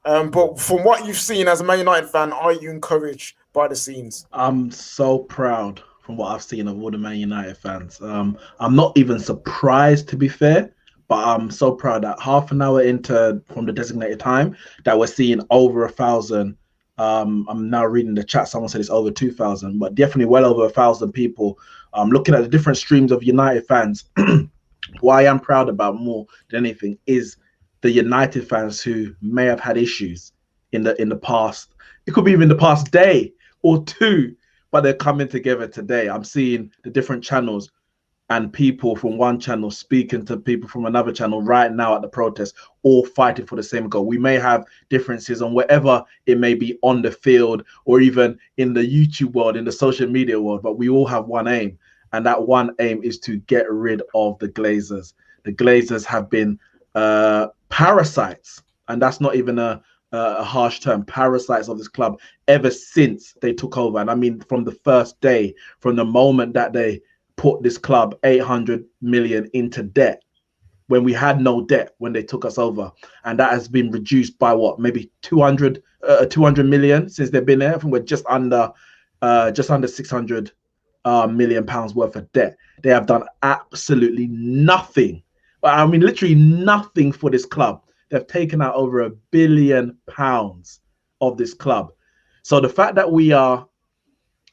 But from what you've seen as a Man United fan, are you encouraged by the scenes? I'm so proud from what I've seen of all the Man United fans. I'm not even surprised, to be fair, but I'm so proud that half an hour into from the designated time that we're seeing over 1,000. I'm now reading the chat. Someone said it's over 2,000, but definitely well over 1,000 people. Looking at the different streams of United fans, what I am proud about more than anything is the United fans who may have had issues in the past. It could be even the past day or two, but they're coming together today. I'm seeing the different channels and people from one channel speaking to people from another channel right now at the protest, all fighting for the same goal. We may have differences on wherever it may be on the field or even in the YouTube world, in the social media world, but we all have one aim. And that one aim is to get rid of the Glazers. The Glazers have been parasites, and that's not even a harsh term, parasites of this club ever since they took over. And I mean, from the first day, from the moment that they put this club 800 million into debt when we had no debt when they took us over, and that has been reduced by what, maybe 200 million since they've been there. I think we're just under 600 million pounds worth of debt. They have done absolutely nothing. I mean, literally nothing for this club. They've taken out over £1 billion of this club. So the fact that we are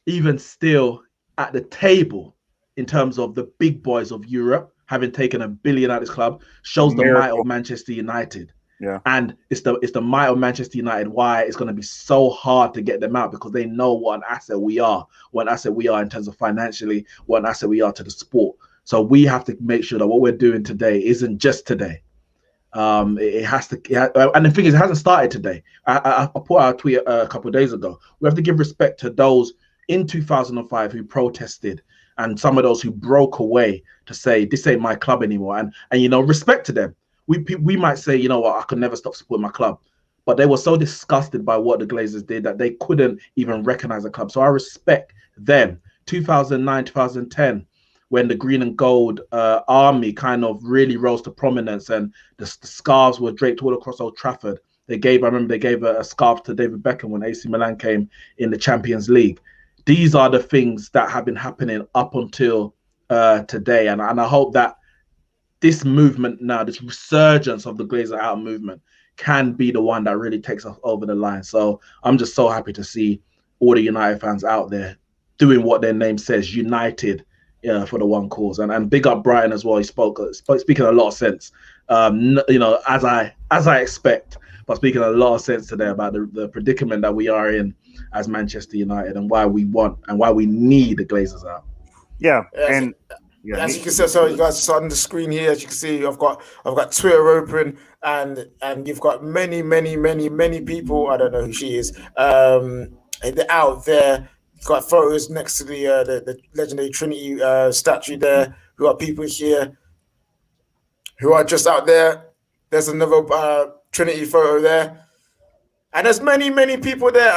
even still at the table in terms of the big boys of Europe, having taken £1 billion out of this club, shows the might of Manchester United. Yeah. And it's the might of Manchester United why it's going to be so hard to get them out, because they know what an asset we are, what an asset we are in terms of financially, what an asset we are to the sport. So we have to make sure that what we're doing today isn't just today. It has to, and the thing is, it hasn't started today. I put out a tweet a couple of days ago. We have to give respect to those in 2005 who protested, and some of those who broke away to say this ain't my club anymore, and you know, respect to them. We might say, you know what, I could never stop supporting my club, but they were so disgusted by what the Glazers did that they couldn't even recognize the club. So I respect them. 2009, 2010, when the green and gold army kind of really rose to prominence, and the scarves were draped all across Old Trafford. I remember they gave a scarf to David Beckham when AC Milan came in the Champions League. These are the things that have been happening up until today, and I hope that this movement now, this resurgence of the Glazer out movement, can be the one that really takes us over the line. So I'm just so happy to see all the United fans out there doing what their name says, united yeah, for the one cause. And big up Brian as well. He spoke speaking a lot of sense. As I expect, but speaking a lot of sense today about the predicament that we are in as Manchester United and why we want and why we need the Glazers out. Yeah, As, and yeah, as you can see, so you guys saw on the screen here, as you can see, I've got Twitter open, and you've got many people. I don't know who she is. Out there. You've got photos next to the legendary Trinity statue there. We've got people here who are just out there. There's another Trinity photo there. And there's many people there.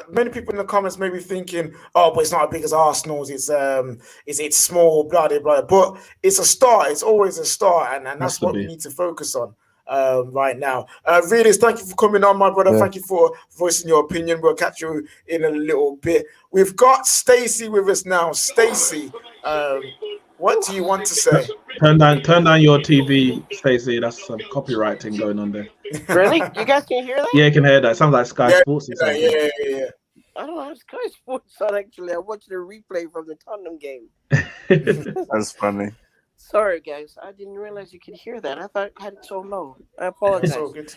Many people in the comments may be thinking, "Oh, but it's not as big as Arsenal's. It's small, blah blah blah." But it's a start. It's always a start, and that's what we need to focus on right now. Realist, thank you for coming on, my brother. Yeah. Thank you for voicing your opinion. We'll catch you in a little bit. We've got Stacey with us now. Stacey, what do you want to say? Turn down your TV, Stacey. That's some copywriting going on there. Really? You guys can hear that? Yeah, you can hear that. It sounds like Sky Sports or something. Yeah. I don't have Sky Sports on, actually. I watched the replay from the Tottenham game. that's funny. Sorry, guys. I didn't realize you could hear that. I thought I had it so low. I apologize. So good.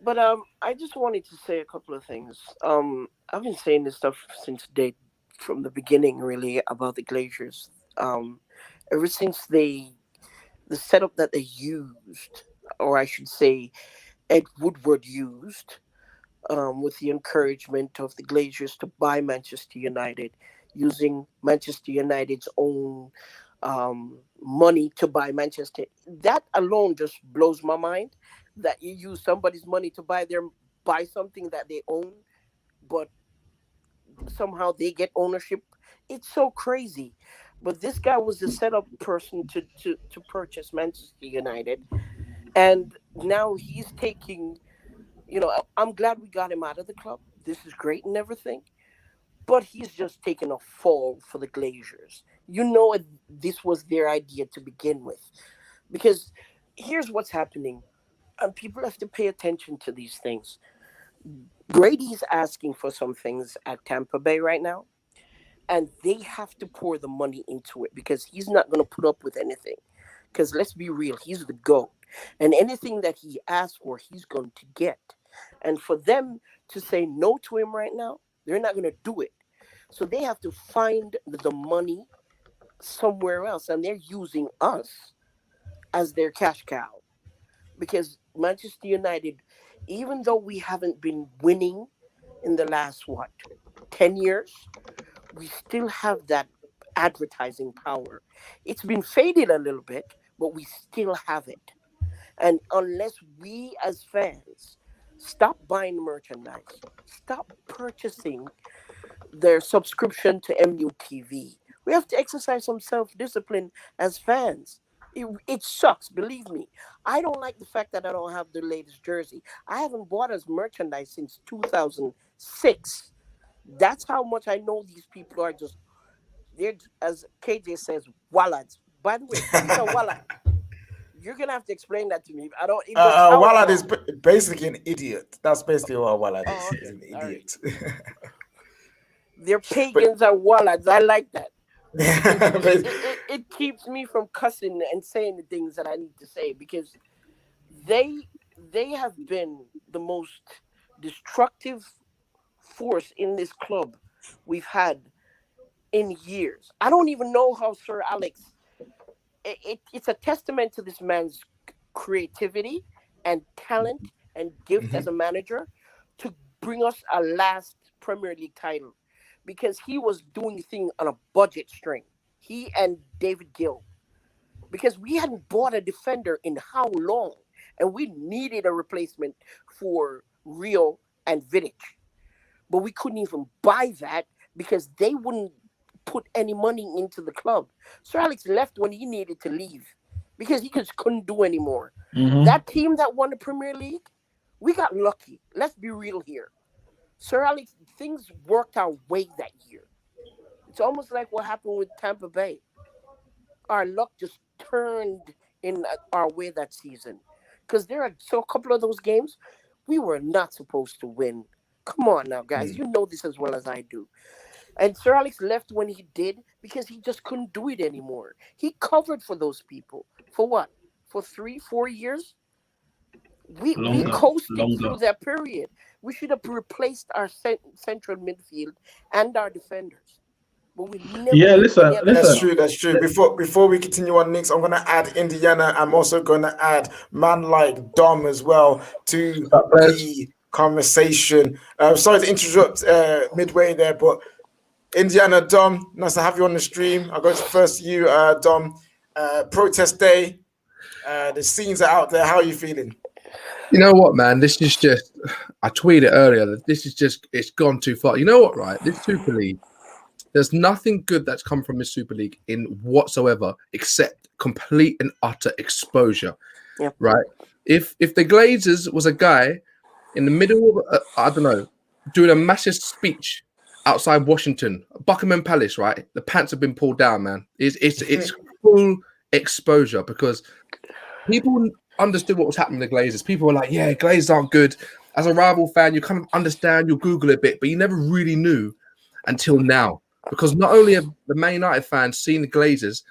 But I just wanted to say a couple of things. I've been saying this stuff from the beginning, really, about the Glazers. Ever since the setup that they used, or I should say, Ed Woodward used, with the encouragement of the Glazers to buy Manchester United, using Manchester United's own money to buy Manchester. That alone just blows my mind, that you use somebody's money to buy something that they own, but somehow they get ownership. It's so crazy. But this guy was the setup person to purchase Manchester United. And now he's taking, I'm glad we got him out of the club. This is great and everything. But he's just taking a fall for the Glazers. This was their idea to begin with. Because here's what's happening. And people have to pay attention to these things. Brady's asking for some things at Tampa Bay right now. And they have to pour the money into it because he's not going to put up with anything. Because let's be real, he's the GOAT. And anything that he asks for, he's going to get. And for them to say no to him right now, they're not going to do it. So they have to find the money somewhere else. And they're using us as their cash cow. Because Manchester United, even though we haven't been winning in the last, 10 years, we still have that advertising power. It's been faded a little bit, but we still have it. And unless we as fans stop buying merchandise, stop purchasing their subscription to MUTV, we have to exercise some self-discipline as fans. It sucks, believe me. I don't like the fact that I don't have the latest jersey. I haven't bought us merchandise since 2006. That's how much I know these people are they're, as KJ says, wallads. By the way, what's a wallad? You're going to have to explain that to me. I don't even Wallad is basically an idiot. That's basically what Wallad is. okay. He's an idiot. They're pagans are wallads. I like that. It keeps me from cussing and saying the things that I need to say because they have been the most destructive force in this club we've had in years. I don't even know how Sir Alex. It's a testament to this man's creativity and talent and gift as a manager to bring us our last Premier League title because he was doing things on a budget string. He and David Gill. Because we hadn't bought a defender in how long? And we needed a replacement for Rio and Vidic. But we couldn't even buy that because they wouldn't put any money into the club. Sir Alex left when he needed to leave because he just couldn't do anymore. Mm-hmm. That team that won the Premier League, we got lucky. Let's be real here. Sir Alex, things worked our way that year. It's almost like what happened with Tampa Bay. Our luck just turned in our way that season. Because a couple of those games, we were not supposed to win. Come on now, guys. You know this as well as I do. And Sir Alex left when he did because he just couldn't do it anymore. He covered for those people for what? For 3-4 years. We coasted through that period. We should have replaced our central midfield and our defenders. But we never. Yeah, listen. That's true. That's true. Before we continue on, Knicks, I'm gonna add Indiana. I'm also gonna add man like Dom as well to the conversation. Sorry to interrupt midway there, but Indiana, Dom, nice to have you on the stream. I'll go to first you, Dom. Protest day. The scenes are out there. How are you feeling? You know what, man? This is just. I tweeted earlier that this is just. It's gone too far. You know what, right? This Super League. There's nothing good that's come from this Super League in whatsoever, except complete and utter exposure. Yep. Right? If the Glazers was a guy in the middle of I don't know, doing a massive speech outside Washington, Buckingham Palace, right? The pants have been pulled down, man. It's full exposure because people understood what was happening to the Glazers. People were like, yeah, Glazers aren't good. As a rival fan, you kind of understand, you'll Google a bit, but you never really knew until now. Because not only have the Man United fans seen the Glazers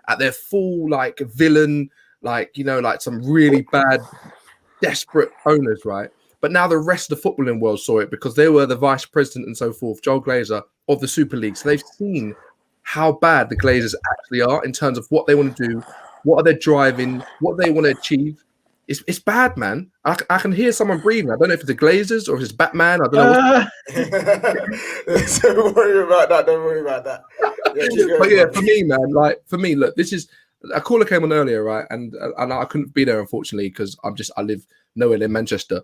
at their full, like, villain, like, you know, like some really bad, desperate owners, right? But now the rest of the footballing world saw it because they were the vice president and so forth, Joel Glazer, of the Super League. So they've seen how bad the Glazers actually are in terms of what they want to do, what are they driving, what they want to achieve. It's bad, man. I can hear someone breathing. I don't know if it's the Glazers or if it's Batman. I don't know. Don't worry about that. Don't worry about that. Yeah, but yeah, for me, man, like for me, look, this is a caller came on earlier, right? And I couldn't be there unfortunately because I live nowhere in Manchester,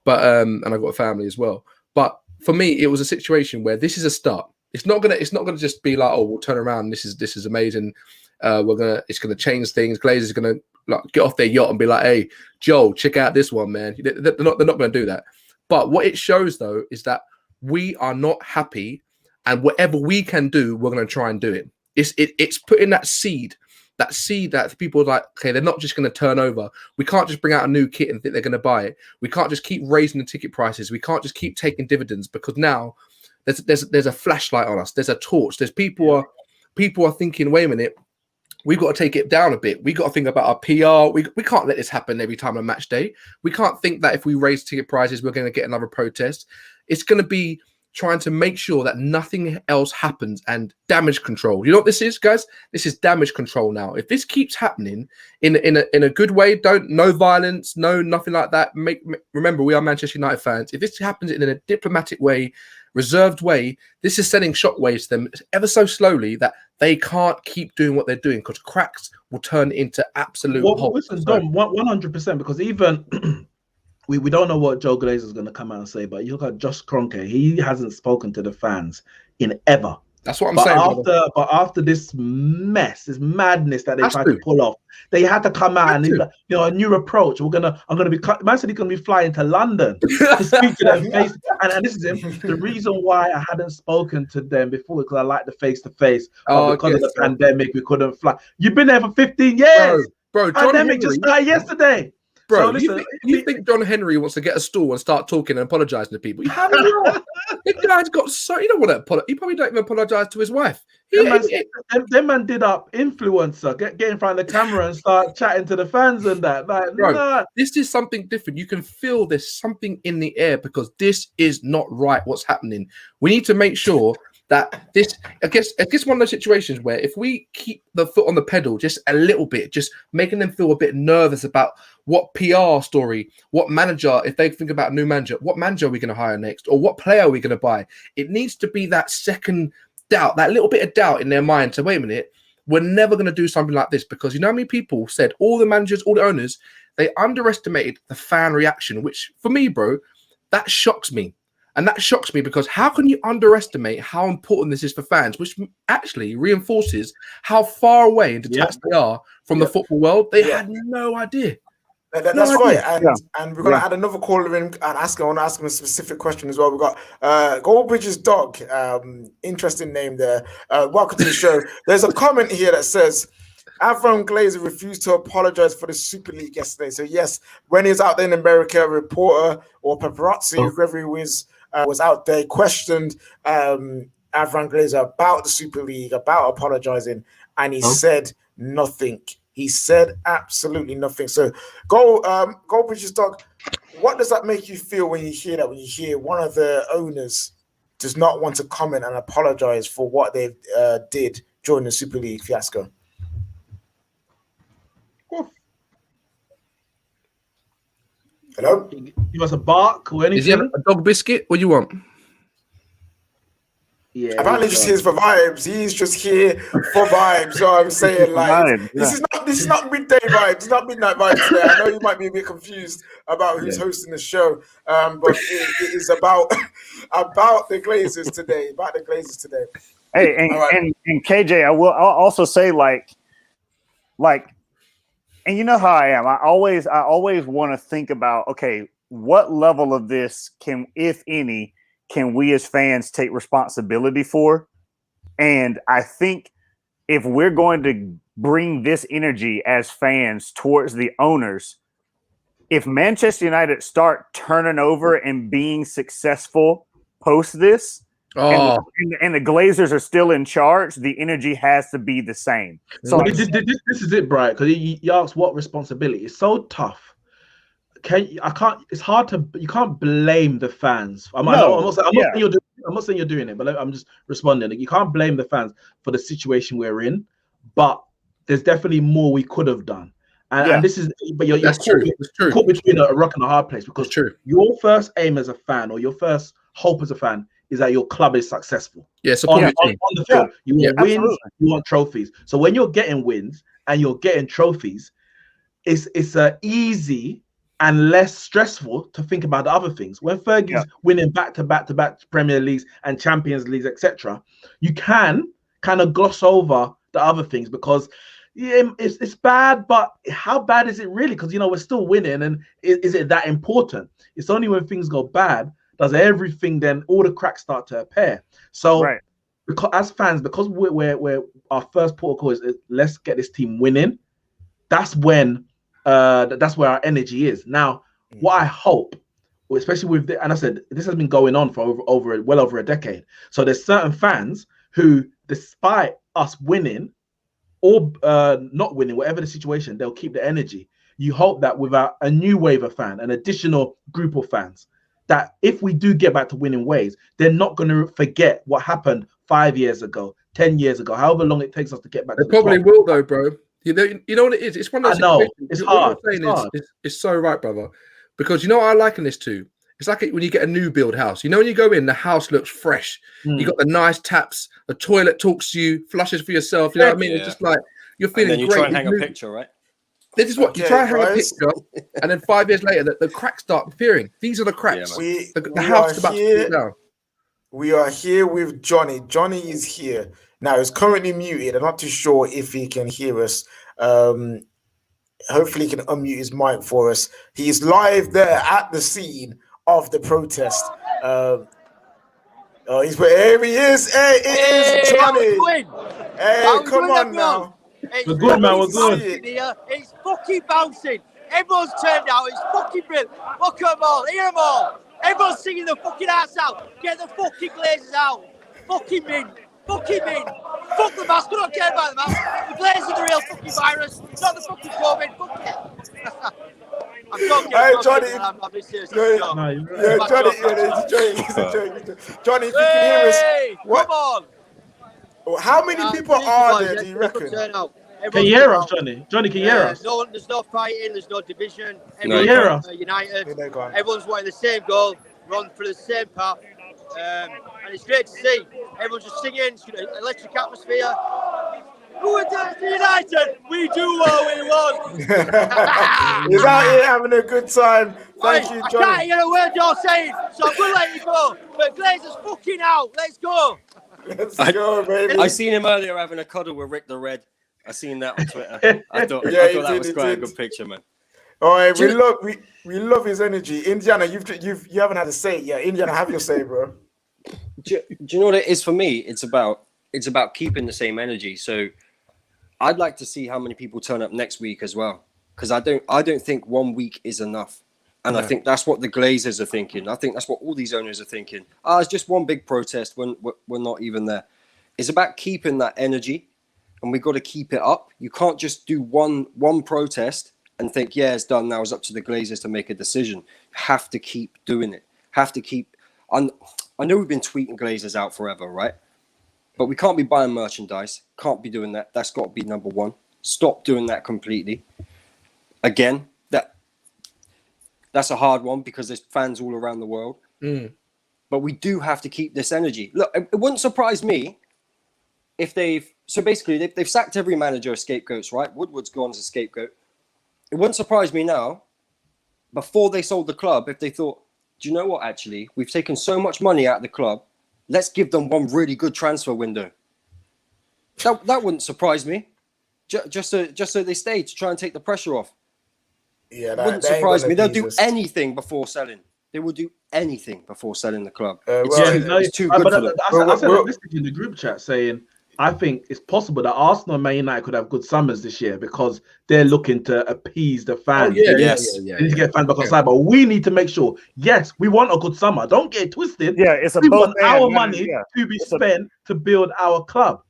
but and I've got a family as well. But for me, it was a situation where this is a start. It's not gonna just be like, oh, we'll turn around. This is amazing. It's gonna change things. Glazers are gonna like get off their yacht and be like, hey, Joel, check out this one, man. They're not gonna do that. But what it shows though is that we are not happy, and whatever we can do, we're gonna try and do it. It's putting that seed that people are like, okay, they're not just going to turn over. We can't just bring out a new kit and think they're going to buy it. We can't just keep raising the ticket prices. We can't just keep taking dividends because now there's a flashlight on us. There's a torch. There's people are thinking, wait a minute, we've got to take it down a bit. We got to think about our PR. We can't let this happen every time on match day. We can't think that if we raise ticket prices, we're going to get another protest. It's going to be trying to make sure that nothing else happens and damage control. You know what this is, guys? This is damage control now. If this keeps happening in a good way, no violence, nothing like that. Remember, we are Manchester United fans. If this happens in a diplomatic way, reserved way, this is sending shockwaves to them ever so slowly that they can't keep doing what they're doing because cracks will turn into absolute holes. Listen, Dom, 100%, because even we don't know what Joe Glazer is going to come out and say, but you look at Josh Kroenke, he hasn't spoken to the fans in ever. That's what I'm saying. But after this mess, this madness that they tried to pull off, they had to come out and a new approach. I'm gonna be. Man said he's gonna be flying to London to speak to them face. And this is him. The reason why I hadn't spoken to them before because I like the face to face. Because of the pandemic, we couldn't fly. You've been there for 15 years, bro. Pandemic just started yesterday. Bro, so you think John Henry wants to get a stool and start talking and apologizing to people? How do you know? The guy's got so he don't want to apologize. He probably don't even apologize to his wife. Them man did up influencer, get in front of the camera and start chatting to the fans and that. Like, bro, nah. This is something different. You can feel there's something in the air because this is not right. What's happening? We need to make sure that this, I guess one of those situations where if we keep the foot on the pedal just a little bit, just making them feel a bit nervous about what PR story, what manager, if they think about a new manager, what manager are we going to hire next? Or what player are we going to buy? It needs to be that second doubt, that little bit of doubt in their mind to, wait a minute, we're never going to do something like this because you know how many people said, all the managers, all the owners, they underestimated the fan reaction, which for me, bro, that shocks me. And that shocks me because how can you underestimate how important this is for fans, which actually reinforces how far away and detached they are from the football world? They had no idea. That's right. And we're going to add another caller in and I want to ask him a specific question as well. We've got Goldbridge's dog. Interesting name there. Welcome to the show. There's a comment here that says, Avram Glazer refused to apologize for the Super League yesterday. So yes, when he was out there in America, a reporter or paparazzi, whoever he was out there, questioned Avram Glazer about the Super League, about apologizing, and he said nothing. He said absolutely nothing. So go British Dog. What does that make you feel when you hear that? When you hear one of the owners does not want to comment and apologize for what they did during the Super League fiasco? Hello? Give us a bark or anything. Is he have a dog biscuit? What do you want? Yeah. Apparently just here for vibes. He's just here for vibes. So I'm saying, like, Vibes, this is not midday vibes. It's not midnight vibes today. I know you might be a bit confused about who's hosting the show, but it is about the Glazers today. About the Glazers today. Hey, and KJ, I'll also say like, and you know how I am. I always want to think about, okay, what level of this can, if any, can we as fans take responsibility for? And I think if we're going to bring this energy as fans towards the owners, if Manchester United start turning over and being successful post this, and the Glazers are still in charge, the energy has to be the same. So this is it, Brian, because you asked what responsibility. It's so tough. It's hard to, you can't blame the fans. I'm not saying you're doing it, but I'm just responding. You can't blame the fans for the situation we're in, but there's definitely more we could have done. And this is, but you're caught between a rock and a hard place, because your first aim as a fan, or your first hope as a fan, is that your club is successful. Yeah, on the field. You want wins, absolutely. You want trophies. So when you're getting wins and you're getting trophies, it's easy and less stressful to think about the other things. When Fergie's winning back-to-back Premier Leagues and Champions Leagues, etc., you can kind of gloss over the other things, because it's bad, but how bad is it really? Because we're still winning, and is it that important? It's only when things go bad does everything, then all the cracks start to appear. So because as fans, because we're our first protocol is let's get this team winning, that's when that's where our energy is. Now, what I hope, especially with and I said this has been going on for well over a decade. So there's certain fans who, despite us winning or not winning, whatever the situation, they'll keep the energy. You hope that without a new wave of fan, an additional group of fans, that if we do get back to winning ways, they're not going to forget what happened 5 years ago, 10 years ago, however long it takes us to get back. They probably will, though, bro. You know what it is? It's one of those. I know. It's hard. It's so right, brother. Because you know what I liken this to? It's like when you get a new build house. When you go in, the house looks fresh. You got the nice taps. The toilet talks to you, flushes for yourself. You know what I mean? It's just like you're feeling and then you great. try and hang a picture, right? This is what you try and hang a picture, and then 5 years later, the cracks start appearing. These are the cracks. The house is about to fall down. We are here with Johnny. Johnny is here. Now, he's currently muted. I'm not too sure if he can hear us. Hopefully, he can unmute his mic for us. He's live there at the scene of the protest. Here he is. Hey, it is Johnny. Hey, come on now. We're good, man. We're good. It's fucking bouncing. Everyone's turned out. It's fucking brilliant. Look at them all. Hear them all. Everyone's singing the fucking ass out. Get the fucking Glazers out. Fucking min. Fucking min. Fuck the mask. We don't care about the mask. The Glazers are the real fucking virus. Not the fucking COVID. Fuck it. I'm joking. Hey, Johnny. I'm being serious. Johnny. Johnny, if you can hear us. What? Come on. How many people are there, do you reckon? Can you hear us, Johnny? Johnny, can you hear us? There's no fighting, there's no division. Can you hear us? United. Everyone's wanting the same goal, run through the same path. And it's great to see. Everyone's just singing, it's an electric atmosphere. We're United, we do what we want. He's out here having a good time. Thank you, Johnny. I can't hear a word you're saying, so I'm going to let you go. But Glazers fucking out, let's go. Let's go, baby. I seen him earlier having a cuddle with Rick the Red. I seen that on Twitter. I thought that was quite a good picture, man. All right, we love his energy. Indiana, you haven't had a say yet. Indiana, have your say, bro. Do you know what it is for me? It's about keeping the same energy. So I'd like to see how many people turn up next week as well, because I don't think 1 week is enough. And I think that's what the Glazers are thinking. I think that's what all these owners are thinking. It's just one big protest when we're not even there. It's about keeping that energy, and we've got to keep it up. You can't just do one protest and think, yeah, it's done. Now it's up to the Glazers to make a decision. You have to keep doing it. Have to keep. I know we've been tweeting Glazers out forever, right? But we can't be buying merchandise. Can't be doing that. That's got to be number one. Stop doing that completely. Again, that's a hard one because there's fans all around the world. But we do have to keep this energy. Look, it wouldn't surprise me if they've sacked every manager as scapegoats, right? Woodward's gone as a scapegoat. It wouldn't surprise me now, before they sold the club, if they thought, do you know what, actually, we've taken so much money out of the club, let's give them one really good transfer window. That wouldn't surprise me. Just so they stay to try and take the pressure off. Yeah, that wouldn't surprise me. They'll do anything before selling. They will do anything before selling the club. It's too good for them. I sent a message in the group chat saying, I think it's possible that Arsenal and Man United could have good summers this year because they're looking to appease the fans. They need to get fans back on side, but we need to make sure, yes, we want a good summer. Don't get it twisted. Yeah, it's a we both want our and, money yeah. to be spent to build our club.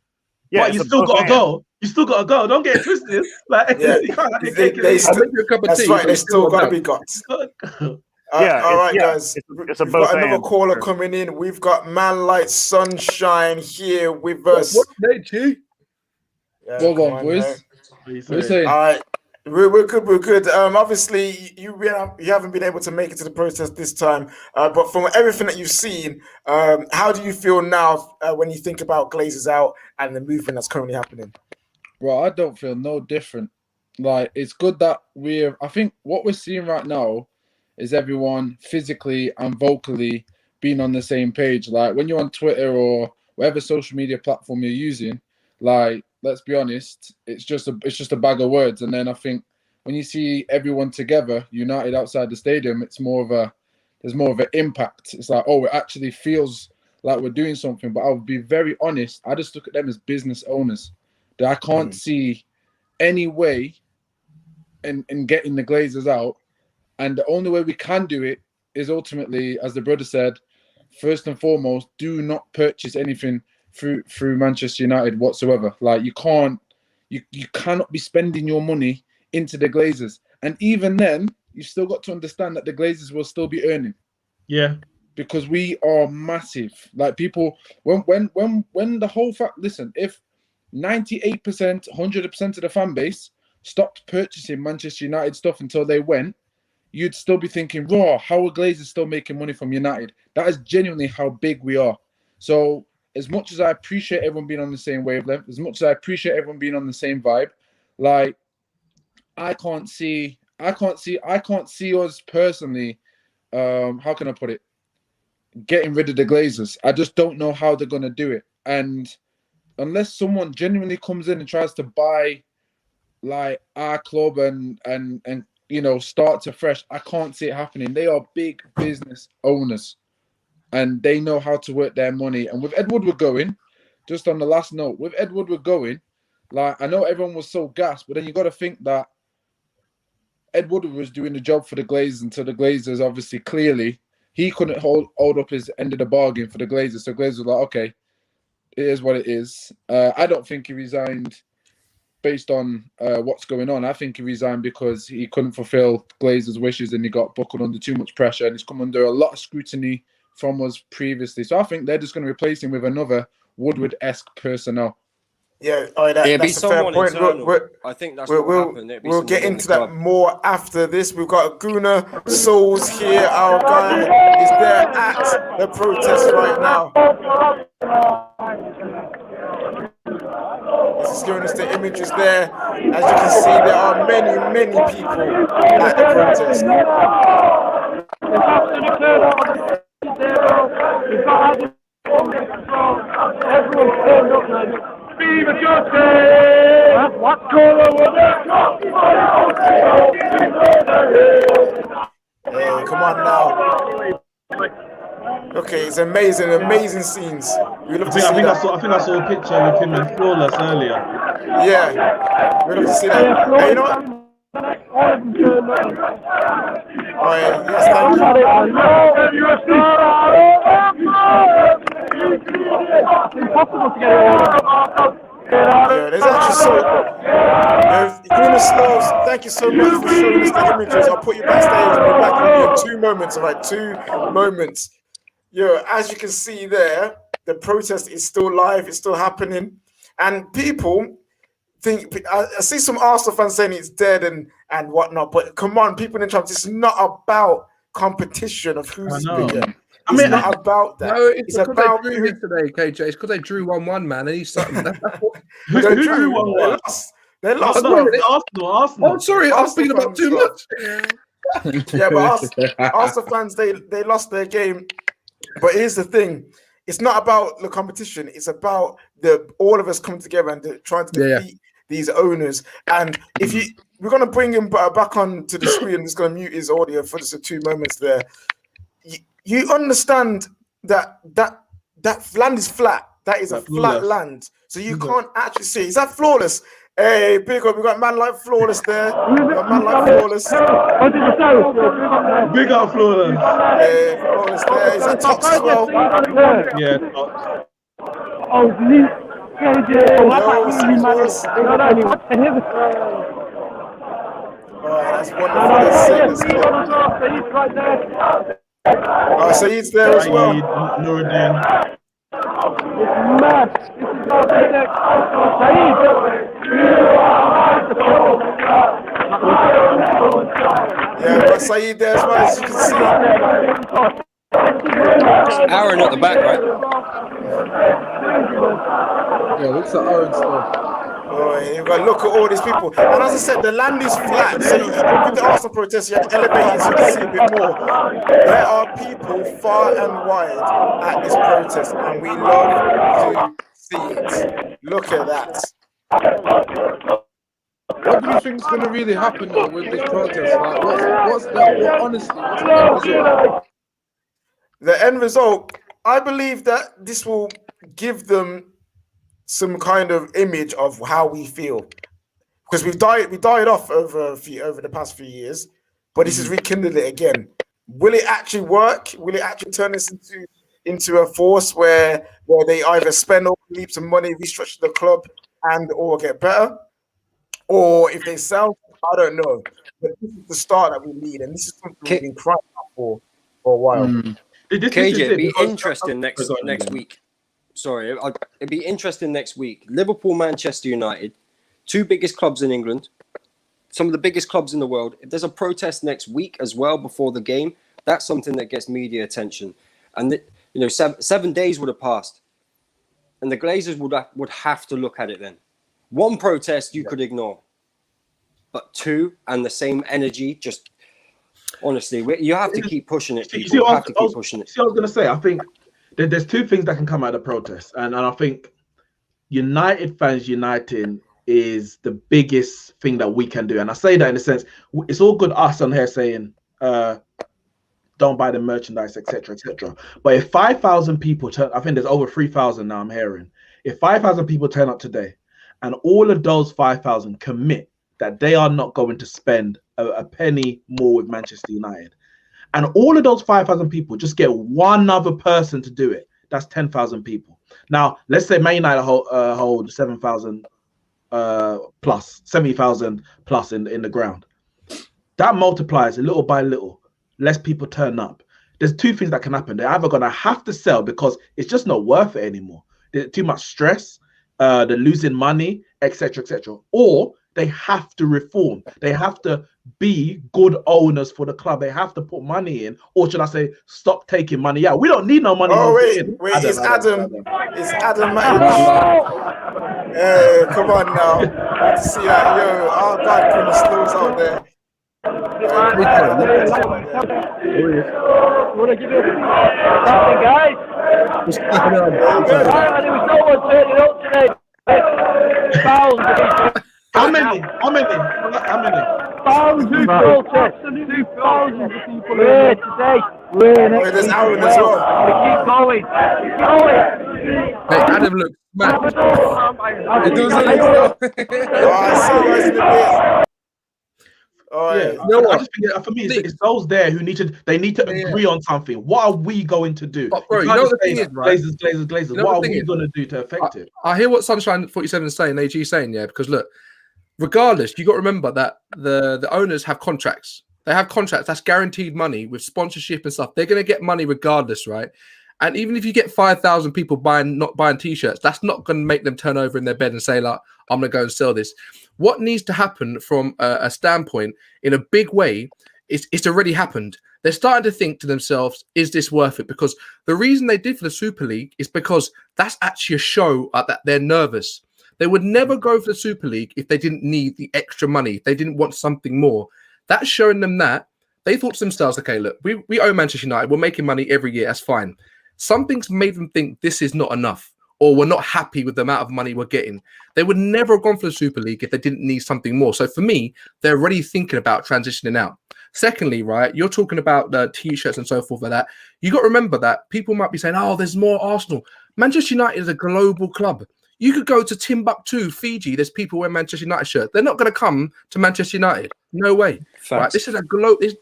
Yeah, but you still got to go. You still got to go. Don't get it twisted. Like, you can't have your cake and eat it. That's right. They still got to be got. All right, guys. It's a We've got another and. caller coming in. We've got Man Like Sunshine here with us. What G? Well on, boys. All right. We're good. Obviously, you haven't been able to make it to the protest this time. But from everything that you've seen, how do you feel now when you think about Glazers out and the movement that's currently happening? Well, I don't feel no different. Like, it's good that I think what we're seeing right now is everyone physically and vocally being on the same page. Like, when you're on Twitter or whatever social media platform you're using, like, let's be honest, it's just a bag of words. And then I think when you see everyone together, united outside the stadium, there's more of an impact. It's like, oh, it actually feels like we're doing something. But I'll be very honest, I just look at them as business owners. That I can't see any way in getting the Glazers out. And the only way we can do it is ultimately, as the brother said, first and foremost, do not purchase anything through Manchester United whatsoever. Like, you cannot be spending your money into the Glazers. And even then, you've still got to understand that the Glazers will still be earning. Yeah. Because we are massive. Like, people, when the whole fact, listen, if 98%, 100% of the fan base stopped purchasing Manchester United stuff until they went, you'd still be thinking, raw, how are Glazers still making money from United? That is genuinely how big we are. So, as much as I appreciate everyone being on the same wavelength, as much as I appreciate everyone being on the same vibe, like, I can't see us personally, how can I put it, getting rid of the Glazers. I just don't know how they're gonna do it. And unless someone genuinely comes in and tries to buy like our club and you know, start afresh, I can't see it happening. They are big business owners. And they know how to work their money. And with Ed Woodward going, just on the last note, with Ed Woodward going, like, I know everyone was so gassed, but then you got to think that Ed Woodward was doing the job for the Glazers until the Glazers, obviously, clearly, he couldn't hold up his end of the bargain for the Glazers. So Glazers were like, okay, it is what it is. I don't think he resigned based on what's going on. I think he resigned because he couldn't fulfill Glazers' wishes and he got buckled under too much pressure and he's come under a lot of scrutiny from us previously. So I think they're just going to replace him with another Woodward-esque personnel. Yeah, that's a fair point. I think that's what will happen. We'll get into that more after this. We've got Guna Souls here. Our guy is there at the protest right now. This is giving us the images there. As you can see, there are many people at the protest. Hey, come on now. Okay, it's amazing scenes. We love to see that. I think I saw a picture with him and Flawless earlier. Yeah, we love to see that. Hey, you know what? Yes, thank you. Yeah, there's actually Slows, thank you so much for showing us the images. I'll put you backstage. I'll be back with you in 2 moments. All right, 2 moments. Yeah, as you can see there, the protest is still live. It's still happening. And people think, I see some Arsenal fans saying it's dead and whatnot. But come on, people in the chat, it's not about competition of who's bigger. It's not about that. No, it's because about they drew yesterday, KJ. It's because they drew 1-1, man, and he's something. Who drew 1-1? They lost. Arsenal. Oh, sorry, I was thinking about too much. Yeah, but Arsenal fans, they lost their game. But here's the thing: it's not about the competition. It's about all of us coming together and trying to defeat these owners. And we're gonna bring him back onto the screen. I'm just gonna mute his audio for just 2 moments there. You understand that land is flat. That is a flat land, so you can't actually see. Is that Flawless? Hey, big up! We got a man like Flawless there. We got a man like Flawless. Big up Flawless. Yeah, Flawless there. Is that Tox as well? Yeah. Alright, that's wonderful. That's sick. Oh, Saeed's there as well. Nuruddin. Yeah, got Saeed there as well, as you can see. Aaron at the back, right? Yeah, looks like Aaron stuff. Oh, you've got to look at all these people. And as I said, the land is flat. So with the Arsenal protest, you have to elevate it so you can see a bit more. There are people far and wide at this protest, and we love to see it. Look at that. What do you think is going to really happen though with this protest? Like, what's the end result? The end result, I believe that this will give them some kind of image of how we feel, because we died off over the past few years, but this has rekindled it again. Will it actually work? Will it actually turn this into a force where they either spend all heaps of money, restructure the club, or get better, or if they sell? I don't know. But this is the start that we need, and this is something we've been crying out for a while. KJ, it'd be interesting next week. Sorry, it'd be interesting next week. Liverpool, Manchester United, 2 biggest clubs in England, some of the biggest clubs in the world. If there's a protest next week as well before the game, that's something that gets media attention. And 7 days would have passed, and the Glazers would have to look at it then. 1 protest you could ignore, but 2 and the same energy. Just honestly, you have to keep pushing it. People See, have to keep pushing it. See, I was going to say, I think there's 2 things that can come out of the protest, and I think United fans uniting is the biggest thing that we can do. And I say that in a sense, it's all good us on here saying don't buy the merchandise, etc., etc. But if 5,000 people turn, I think there's over 3,000 now, I'm hearing. If 5,000 people turn up today, and all of those 5,000 commit that they are not going to spend a penny more with Manchester United, and all of those 5,000 people just get one other person to do it, that's 10,000 people. Now, let's say Man United hold 7,000 plus, 70,000 plus in the ground. That multiplies little by little. Less people turn up. There's 2 things that can happen. They're either going to have to sell because it's just not worth it anymore. There's too much stress. They're losing money, etc., etc. Or they have to reform. They have to be good owners for the club. They have to put money in, or should I say, stop taking money out. We don't need no money. Oh wait, it's Adam. It's Adam. Hey, come on now. Good to see that. Yo, our guy putting the slows out there. Want to give it something, guys? What's going on? There was no one turning up today. How many? Thousands of protests. 2,000 of people here today. Wait, there's Aaron as well. Keep going. Keep going. Hey, Adam looks mad. It does look I see you guys in the bit. Yeah, You know I what? just think for me, it's those there who need to agree on something. What are we going to do? But bro, You you know can't what the just thing say is, right? Glazers. You know What what are the thing we is? going to do to affect it? I hear what Sunshine 47 is saying, AG saying, yeah, because look, regardless, you got to remember that the owners have contracts. They have contracts that's guaranteed money with sponsorship and stuff. They're going to get money regardless, right? And even if you get 5,000 people not buying t-shirts, that's not going to make them turn over in their bed and say, like, I'm going to go and sell this. What needs to happen from a standpoint in a big way is it's already happened. They're starting to think to themselves, is this worth it? Because the reason they did for the Super League is because that's actually a show that they're nervous. They would never go for the Super League if they didn't need the extra money, if they didn't want something more. That's showing them that. They thought to themselves, okay, look, we own Manchester United. We're making money every year. That's fine. Something's made them think this is not enough, or we're not happy with the amount of money we're getting. They would never have gone for the Super League if they didn't need something more. So for me, they're already thinking about transitioning out. Secondly, right, you're talking about the t-shirts and so forth like that. You got to remember that people might be saying, oh, there's more Arsenal. Manchester United is a global club. You could go to Timbuktu, Fiji. There's people wearing Manchester United shirts. They're not going to come to Manchester United. No way. Right? This is a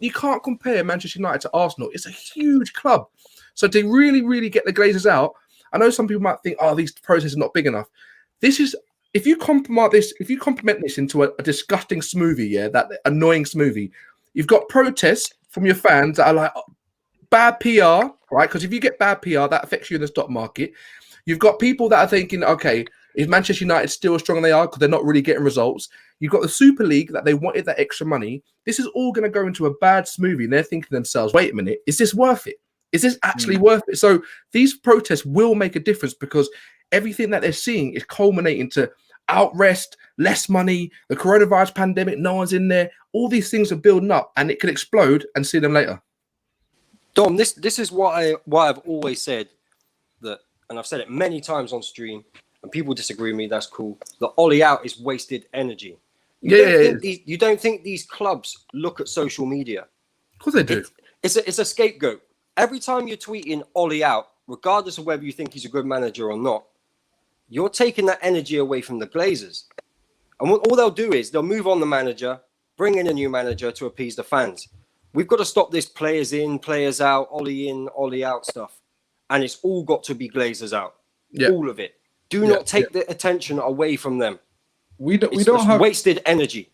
you can't compare Manchester United to Arsenal. It's a huge club. So to really, really get the Glazers out, I know some people might think, oh, these processes are not big enough. This is, if you complement this into a disgusting smoothie, yeah, that annoying smoothie, you've got protests from your fans that are like bad PR, right? Because if you get bad PR, that affects you in the stock market. You've got people that are thinking, okay, is Manchester United still as strong as they are because they're not really getting results? You've got the Super League that they wanted that extra money. This is all going to go into a bad smoothie, and they're thinking to themselves, wait a minute, is this worth it? Is this actually worth it? So these protests will make a difference because everything that they're seeing is culminating to out rest, less money, the coronavirus pandemic, no one's in there. All these things are building up, and it could explode and see them later. Dom, this is why I've always said that, and I've said it many times on stream, and people disagree with me, that's cool. The Ollie out is wasted energy. You don't think these clubs look at social media? Of course they do. It's a scapegoat. Every time you're tweeting Ollie out, regardless of whether you think he's a good manager or not, you're taking that energy away from the Glazers. And all they'll do is they'll move on the manager, bring in a new manager to appease the fans. We've got to stop this players in, players out, Ollie in, Ollie out stuff. And it's all got to be Glazers out. Yeah. All of it. Do not take the attention away from them. We don't have wasted energy.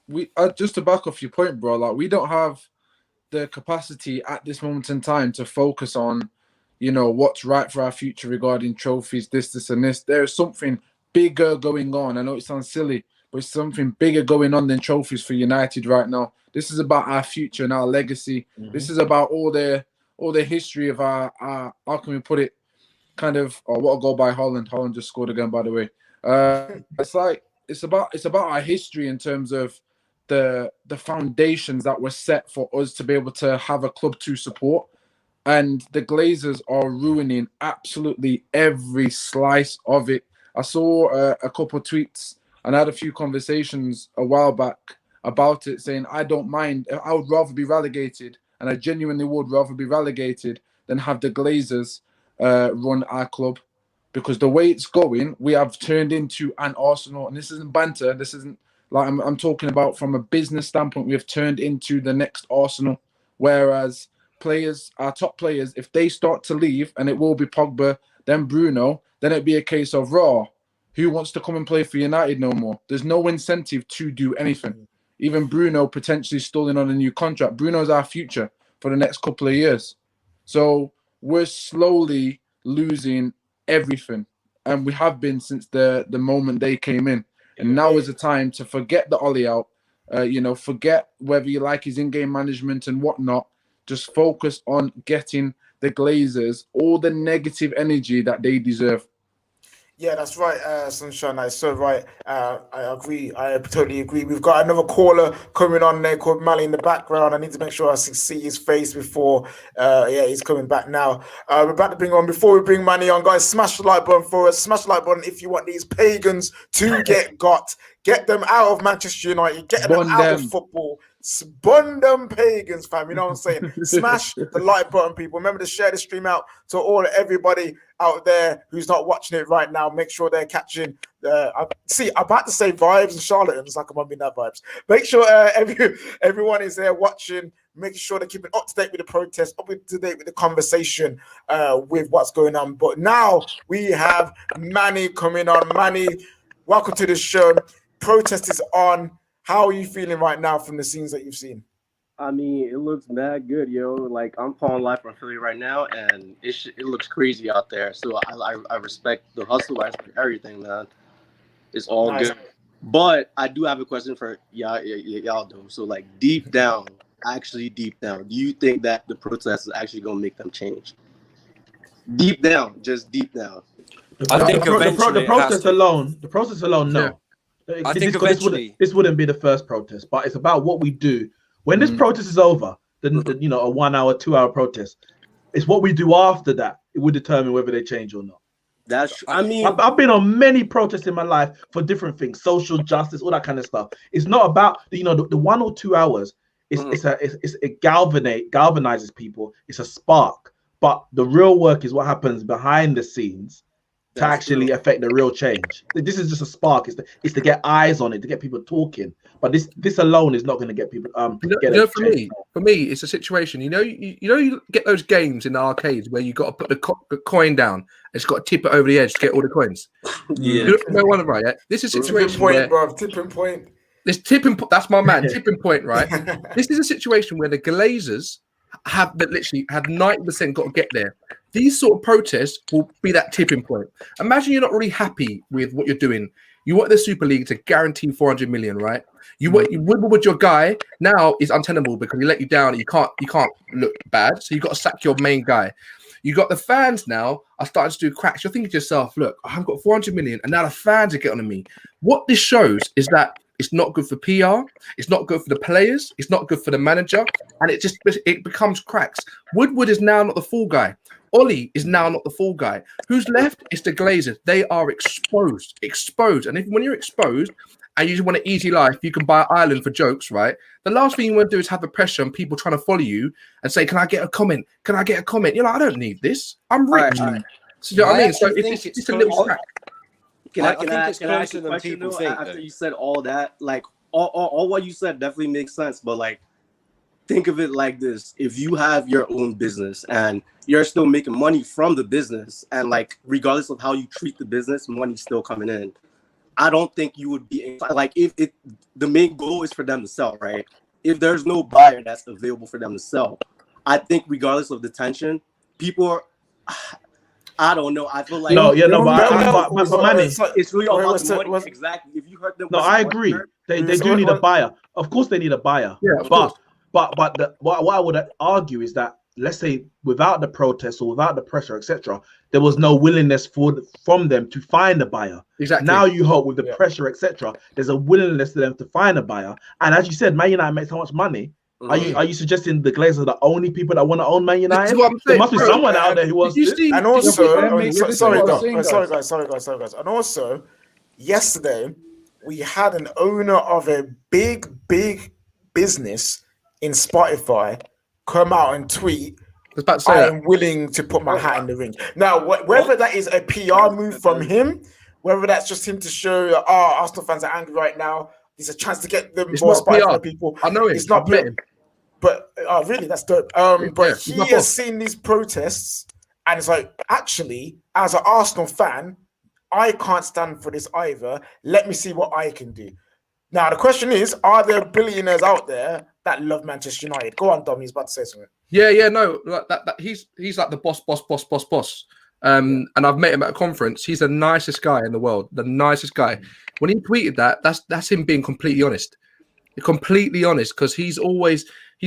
We just to back off your point, bro. Like we don't have the capacity at this moment in time to focus on, what's right for our future regarding trophies, this, and this. There is something bigger going on. I know it sounds silly, but it's something bigger going on than trophies for United right now. This is about our future and our legacy. Mm-hmm. This is about all the history of our how can we put it, kind of, or what I'll go by Holland. Holland just scored again, by the way. It's about our history in terms of the foundations that were set for us to be able to have a club to support. And the Glazers are ruining absolutely every slice of it. I saw a couple of tweets and I had a few conversations a while back about it, saying I don't mind. I would rather be relegated, and I genuinely would rather be relegated than have the Glazers run our club, because the way it's going, we have turned into an Arsenal, and this isn't banter. This isn't like I'm talking about from a business standpoint. We have turned into the next Arsenal, whereas our top players, if they start to leave, and it will be Pogba, then Bruno, then it'd be a case of who wants to come and play for United no more? There's no incentive to do anything. Even Bruno potentially stalling on a new contract. Bruno's our future for the next couple of years. So we're slowly losing everything. And we have been since the moment they came in. And now is the time to forget the Ollie out. Forget whether you like his in-game management and whatnot. Just focus on getting the Glazers all the negative energy that they deserve. Yeah, that's right, Sunshine. That's so right. I agree. I totally agree. We've got another caller coming on there called Mally in the background. I need to make sure I see his face before. He's coming back now. We're about to bring on. Before we bring Manny on, guys, smash the like button for us. Smash the like button if you want these pagans to get got. Get them out of Manchester United. Get them out of football. Spun them pagans, fam. You know what I'm saying? Smash the like button, people. Remember to share the stream out to everybody out there who's not watching it right now, make sure they're catching I'm about to say vibes and charlatans, like I'm on that vibes. Make sure everyone is there watching, making sure they're keeping up to date with the protest, up to date with the conversation with what's going on. But now we have Manny coming on. Manny, welcome to the show. Protest is on. How are you feeling right now from the scenes that you've seen? I mean, it looks mad good, yo. Like, I'm calling live from Philly right now, and it looks crazy out there. So I respect the hustle. I respect everything, man. It's all Nice. good. But I do have a question for y'all though. So, like, deep down, do you think that the protest is actually going to make them change? Deep down, just deep down. I think eventually the process alone, no. Yeah. I think eventually this wouldn't be the first protest, but it's about what we do when this protest is over. Then a 1 hour, 2 hour protest. It's what we do after that. It would determine whether they change or not. That's. I mean, I've been on many protests in my life for different things, social justice, all that kind of stuff. It's not about the 1 or 2 hours. It galvanizes people. It's a spark. But the real work is what happens behind the scenes to actually affect the real change. This is just a spark. It's to get eyes on it, to get people talking. But this alone is not going to get people. For me, it's a situation. You get those games in the arcades where you got to put the coin down. And it's got to tip it over the edge to get all the coins. Yeah, no one right. Yeah? This is a situation Tipping point. This tipping. That's my man. Tipping point, right? This is a situation where the Glazers have literally had 90% got to get there. These sort of protests will be that tipping point. Imagine you're not really happy with what you're doing. You want the Super League to guarantee 400 million, right? You with your guy now is untenable because he let you down. You can't look bad, so you got to sack your main guy. You got the fans now are starting to do cracks. You're thinking to yourself, look, I've got 400 million, and now the fans are getting on me. What this shows is that it's not good for PR. It's not good for the players. It's not good for the manager, and it becomes cracks. Woodward is now not the fall guy. Ollie is now not the fall guy. Who's left? It's the Glazers. They are exposed. And when you're exposed and you just want an easy life, you can buy an island for jokes, right? The last thing you want to do is have the pressure on people trying to follow you and say, "Can I get a comment? Can I get a comment?" You're like, "I don't need this. I'm rich." All right. So you know what I mean? So it's a little crack. Can I ask a question though? After you said all that, like all what you said definitely makes sense, but like, think of it like this: if you have your own business and you're still making money from the business, and like regardless of how you treat the business, money's still coming in. I don't think you would be like if the main goal is for them to sell, right? If there's no buyer that's available for them to sell, I think regardless of the tension, people are. I don't know. I feel like but Manny, it's really all about the money. Exactly. If you hurt them, no, I agree. They do need a buyer. Of course, they need a buyer. Yeah, but what I would argue is that, let's say, without the protests or without the pressure, etc., there was no willingness from them to find a buyer. Exactly. Now you hope with the pressure, etc., there's a willingness to them to find a buyer. And as you said, Man United makes so much money. Are you suggesting the Glazers are the only people that want to own Man United? There must be someone out there who wants to. And also, sorry guys. And also, yesterday we had an owner of a big business in Spotify come out and tweet, "I am willing to put my hat in the ring." Now, whether that is a PR move from him, whether that's just him to show, Arsenal fans are angry right now, there's a chance to get them more Spotify people. I know him. It's not him. But really, that's dope. But he has seen these protests, and it's like, actually, as an Arsenal fan, I can't stand for this either. Let me see what I can do. Now, the question is, are there billionaires out there that love Manchester United? Go on, Dom. He's about to say something. Yeah, no, that he's like the boss. And I've met him at a conference. He's the nicest guy in the world, the nicest guy. When he tweeted that's him being completely honest, because he's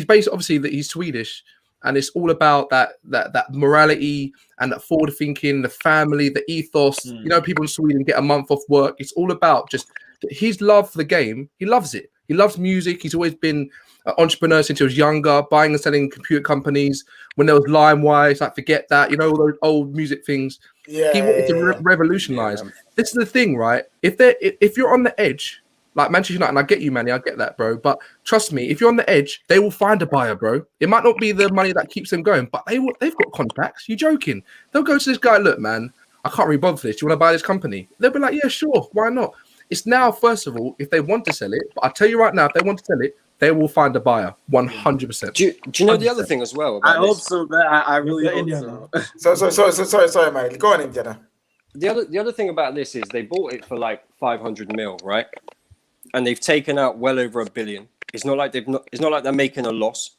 based obviously that he's Swedish, and it's all about that morality and that forward thinking, the family, the ethos. You know, people in Sweden get a month off work. It's all about just his love for the game. He loves it. He loves music. He's always been an entrepreneur since he was younger, buying and selling computer companies. When there was LimeWire, like forget that, all those old music things. He wanted to revolutionize. This is the thing, right? If you're on the edge Like Manchester United, and I get you, Manny, I get that, bro. But trust me, if you're on the edge, they will find a buyer, bro. It might not be the money that keeps them going, but they've got contacts. You joking? They'll go to this guy, look, man, I can't really bother for this. Do you want to buy this company? They'll be like, yeah, sure, why not? It's now, first of all, if they want to sell it, but I'll tell you right now, if they want to sell it, they will find a buyer, 100%. Do you know the other thing as well? I About hope this? so, man. I really hope so. Sorry, mate. Go on, Indiana. The other thing about this is they bought it for like 500 mil, right? And they've taken out well over $1 billion. It's not like they're making a loss.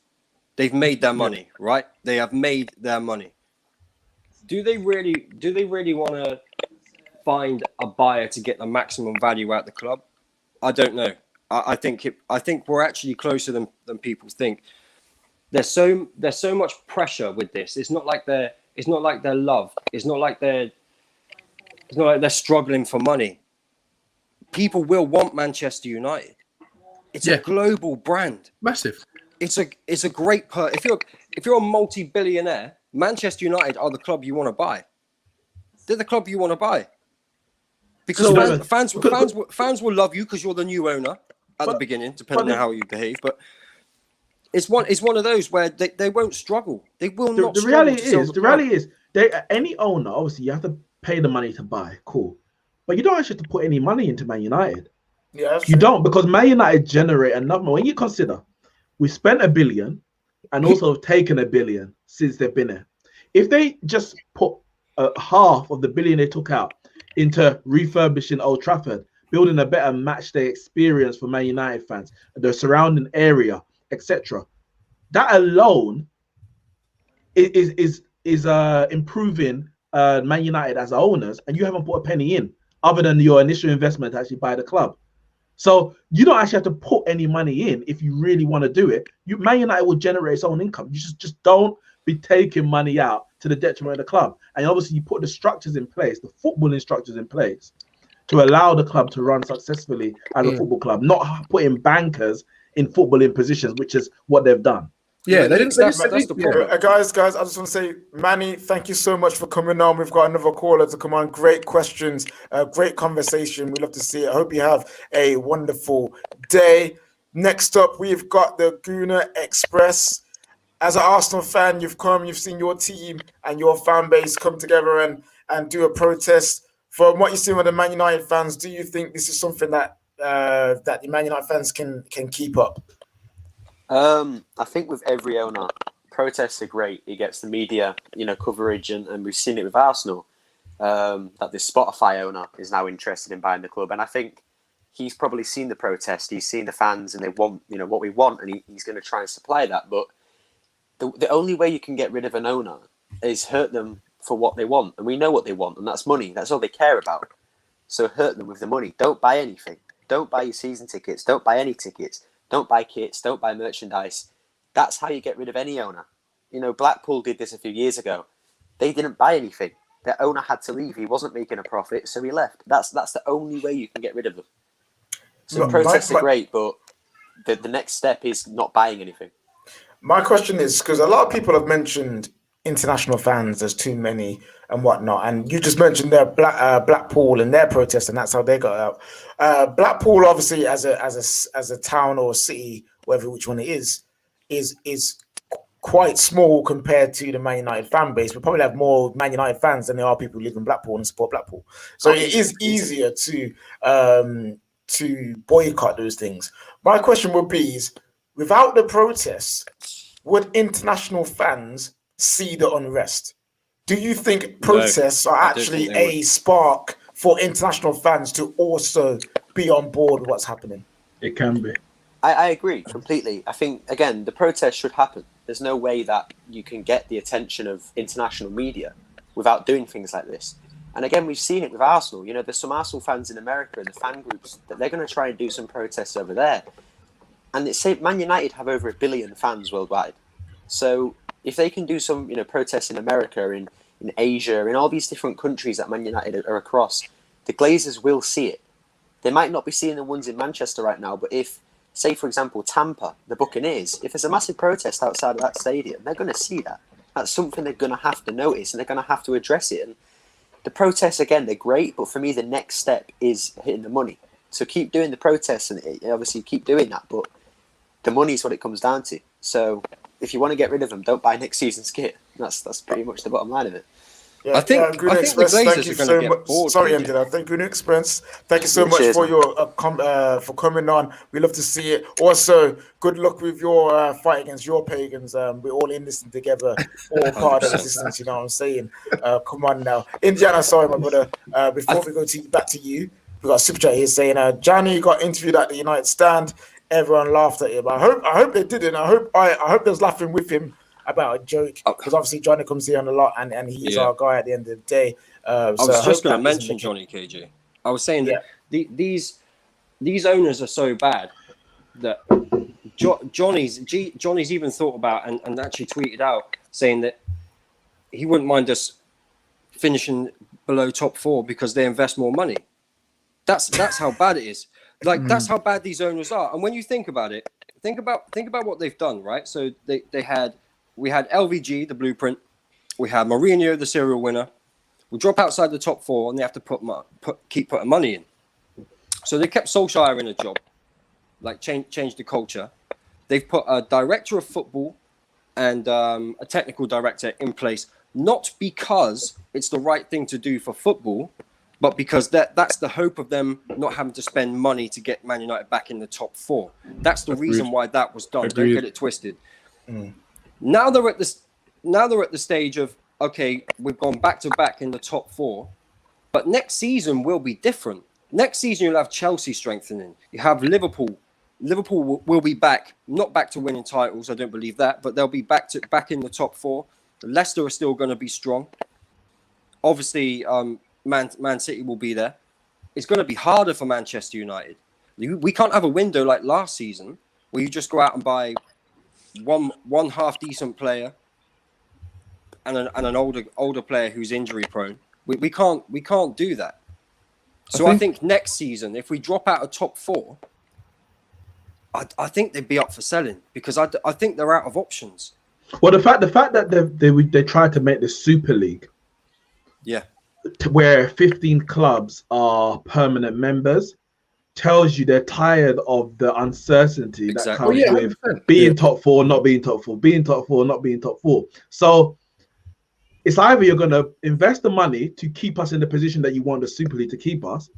They've made their money, right? They have made their money. Do they really want to find a buyer to get the maximum value out the club? I don't know. I think we're actually closer than people think. There's so much pressure with this. It's not like they're loved. It's not like they're struggling for money. People will want Manchester United. It's a global brand. Massive. It's a great if you're a multi-billionaire, Manchester United are the club you want to buy. They're the club you want to buy. Because fans will love you because you're the new owner at the beginning, depending on how you behave. But it's one of those where they won't struggle. They will not. The reality is, any owner, obviously, you have to pay the money to buy. Cool, but you don't actually have to put any money into Man United. Yeah, you don't, because Man United generate enough money. When you consider, we spent $1 billion and also taken $1 billion since they've been there. If they just put half of the $1 billion they took out into refurbishing Old Trafford, building a better match day experience for Man United fans, the surrounding area, etc., that alone is improving Man United as owners, and you haven't put a penny in other than your initial investment to actually buy the club. So you don't actually have to put any money in if you really want to do it. Man United will generate its own income. You just don't be taking money out to the detriment of the club. And obviously you put the structures in place, the footballing structures in place, to allow the club to run successfully as a football club, not putting bankers in footballing positions, which is what they've done. Yeah, that's the problem. Guys, I just want to say, Manny, thank you so much for coming on. We've got another caller to come on. Great questions, great conversation. We love to see it. I hope you have a wonderful day. Next up, we've got the Gooner Express. As an Arsenal fan, you've seen your team and your fan base come together and do a protest. From what you've seen with the Man United fans, do you think this is something that the Man United fans can keep up? I think with every owner, protests are great. It gets the media, coverage, and we've seen it with Arsenal. That this Spotify owner is now interested in buying the club, and I think he's probably seen the protest. He's seen the fans, and they want, what we want, and he's going to try and supply that. But the only way you can get rid of an owner is hurt them for what they want, and we know what they want, and that's money. That's all they care about. So hurt them with the money. Don't buy anything. Don't buy your season tickets. Don't buy any tickets. Don't buy kits, don't buy merchandise. That's how you get rid of any owner. Blackpool did this a few years ago. They didn't buy anything. Their owner had to leave. He wasn't making a profit, so he left. That's the only way you can get rid of them. So protests are great, but the next step is not buying anything. My question is, because a lot of people have mentioned international fans, there's too many and whatnot, and you just mentioned their Blackpool and their protest, and that's how they got out. Blackpool, obviously, as a town or a city, whatever which one it is quite small compared to the Man United fan base. We probably have more Man United fans than there are people who live in Blackpool and support Blackpool. So it is easier to boycott those things. My question would be: without the protests, would international fans see the unrest? Do you think protests are actually a spark for international fans to also be on board with what's happening? It can be. I agree completely. I think, again, the protests should happen. There's no way that you can get the attention of international media without doing things like this. And again, we've seen it with Arsenal. There's some Arsenal fans in America and the fan groups that they're going to try and do some protests over there. And Man United have over 1 billion fans worldwide. So if they can do some, protests in America, in Asia, in all these different countries that Man United are across, the Glazers will see it. They might not be seeing the ones in Manchester right now, but if, say, for example, Tampa, the Buccaneers, if there's a massive protest outside of that stadium, they're going to see that. That's something they're going to have to notice, and they're going to have to address it. And the protests, again, they're great, but for me, the next step is hitting the money. So keep doing the protests and obviously keep doing that, but the money is what it comes down to. So if you want to get rid of them, don't buy next season's kit. That's pretty much the bottom line of it. Yeah, I think Green the Express, thank Glazers you are going to so get much. bored. Sorry, KJ. Angela. Thank Green Express. Thank you so Yeah, much cheers, for man. your for coming on. We love to see it. Also, good luck with your fight against your pagans. We're all in this together, all part of the 100%. resistance. You know what I'm saying? Come on now, Indiana. Sorry, my brother. Before we go back to you, we got a super chat here saying, Johnny got interviewed at the United Stand. Everyone laughed at him. I hope they didn't. I hope they was laughing with him about a joke, because obviously Johnny comes here on a lot, and he's Yeah. our guy at the end of the day. I So was I just hope going that to wasn't the mention case. Johnny, KJ. I was saying Yeah. that these owners are so bad that Johnny's even thought about and actually tweeted out saying that he wouldn't mind us finishing below top 4 because they invest more money. That's how bad it is. Like that's how bad these owners are. And when you think about it, think about what they've done, right? So we had LVG, the blueprint. We had Mourinho, the serial winner. We drop outside the top 4, and they have to keep putting money in. So they kept Solskjaer in a job, like change the culture. They've put a director of football and a technical director in place, not because it's the right thing to do for football, but because that's the hope of them not having to spend money to get Man United back in the top 4. That's the reason why that was done. Don't get it twisted. Now they're at the stage of, okay, we've gone back to back in the top 4, but next season will be different. Next season you'll have Chelsea strengthening. You have Liverpool. Liverpool will be back, not back to winning titles. I don't believe that, but they'll be back in the top 4. Leicester are still going to be strong. Obviously, Man City will be there. It's going to be harder for Manchester United. We can't have a window like last season where you just go out and buy one half decent player and an older player who's injury prone. We can't do that. So I think next season, if we drop out of top 4, I think they'd be up for selling, because I think they're out of options. Well, the fact that they tried to make the Super League, yeah, where 15 clubs are permanent members, tells you they're tired of the uncertainty that comes with being top 4, not being top 4, being top 4, not being top 4. So it's either you're going to invest the money to keep us in the position that you want the Super League to keep us,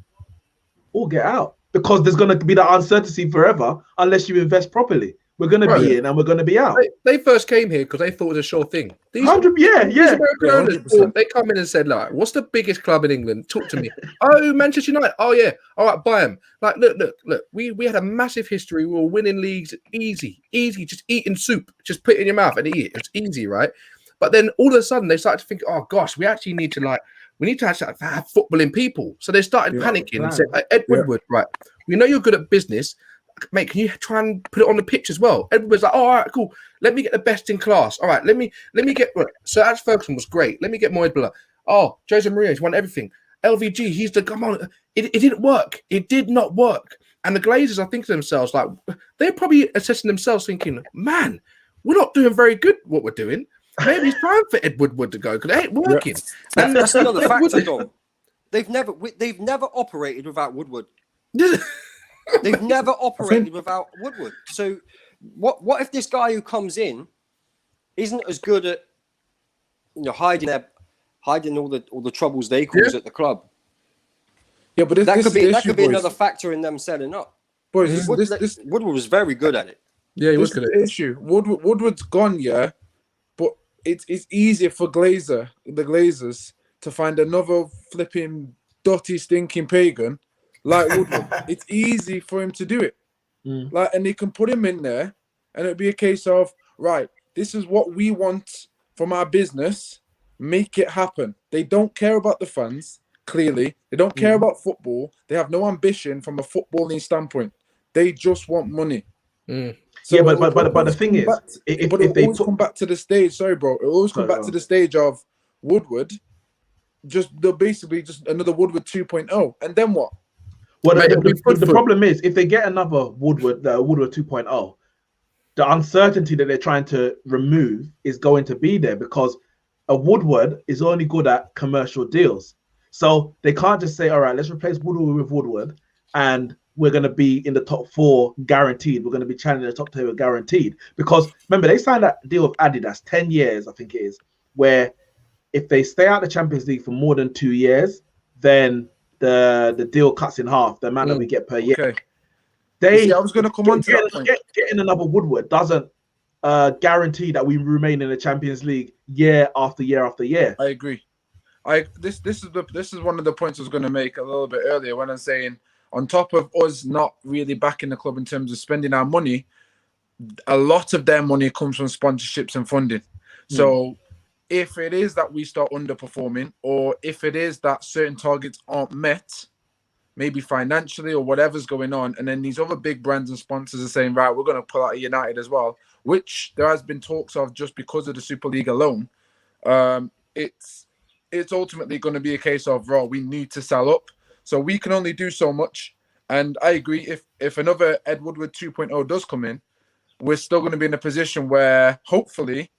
or get out, because there's going to be that uncertainty forever unless you invest properly. We're going to be in and we're going to be out. They first came here because they thought it was a sure thing. These American owners, 100%. they come in and said, like, what's the biggest club in England? Talk to me. Oh, Manchester United. Oh, yeah. All right, buy them. Like, look. We had a massive history. We were winning leagues easy, just eating soup. Just put it in your mouth and eat it. It's easy, right? But then all of a sudden they started to think, oh, gosh, we actually need to, actually have footballing people. So they started panicking and said, Ed Woodward, right, we know you're good at business. Mate, can you try and put it on the pitch as well? Everybody's like, oh, all right, cool. Let me get the best in class. All right, let me get. So Alex Ferguson was great. Let me get Moyes Blah. Oh, Jose Mourinho's won everything. LVG, he's the come on. It didn't work. It did not work. And the Glazers, I think to themselves, like, they're probably assessing themselves, thinking, man, we're not doing very good what we're doing. Maybe it's time for Ed Woodward to go because it ain't working. Yeah. And that's another factor, Dom. They've never operated without Woodward. They've never operated without Woodward. So what if this guy who comes in isn't as good at hiding all the troubles they cause at the club? Yeah, but that could be another factor in them setting up. Boys, Woodward was very good at it. Yeah, he was good at it. Issue. Woodward's gone, yeah, but it's easier for the Glazers to find another flipping dirty, stinking pagan like Woodward. It's easy for him to do it. And they can put him in there, and it'll be a case of, right, this is what we want from our business. Make it happen. They don't care about the fans. Clearly, they don't care about football. They have no ambition from a footballing standpoint. They just want money. So yeah, but the thing is, if they come back to the stage, sorry, bro, it always come back to the stage of Woodward. They're basically just another Woodward 2.0, and then what? Well, the problem is, if they get another Woodward 2.0, the uncertainty that they're trying to remove is going to be there, because a Woodward is only good at commercial deals. So they can't just say, all right, let's replace Woodward with Woodward, and we're going to be in the top 4 guaranteed. We're going to be challenging the top 2 guaranteed. Because remember, they signed that deal with Adidas, 10 years, I think it is, where if they stay out of the Champions League for more than 2 years, then the deal cuts in half, the amount that we get per year. Okay. They, I was going to come on to that point. Getting another Woodward doesn't guarantee that we remain in the Champions League year after year after year. I agree. This is one of the points I was going to make a little bit earlier when I'm saying, on top of us not really backing the club in terms of spending our money, a lot of their money comes from sponsorships and funding. So if it is that we start underperforming, or if it is that certain targets aren't met, maybe financially or whatever's going on, and then these other big brands and sponsors are saying, right, we're going to pull out of United as well, which there has been talks of just because of the Super League alone. It's ultimately going to be a case of, we need to sell up. So we can only do so much. And I agree, if another Ed Woodward 2.0 does come in, we're still going to be in a position where hopefully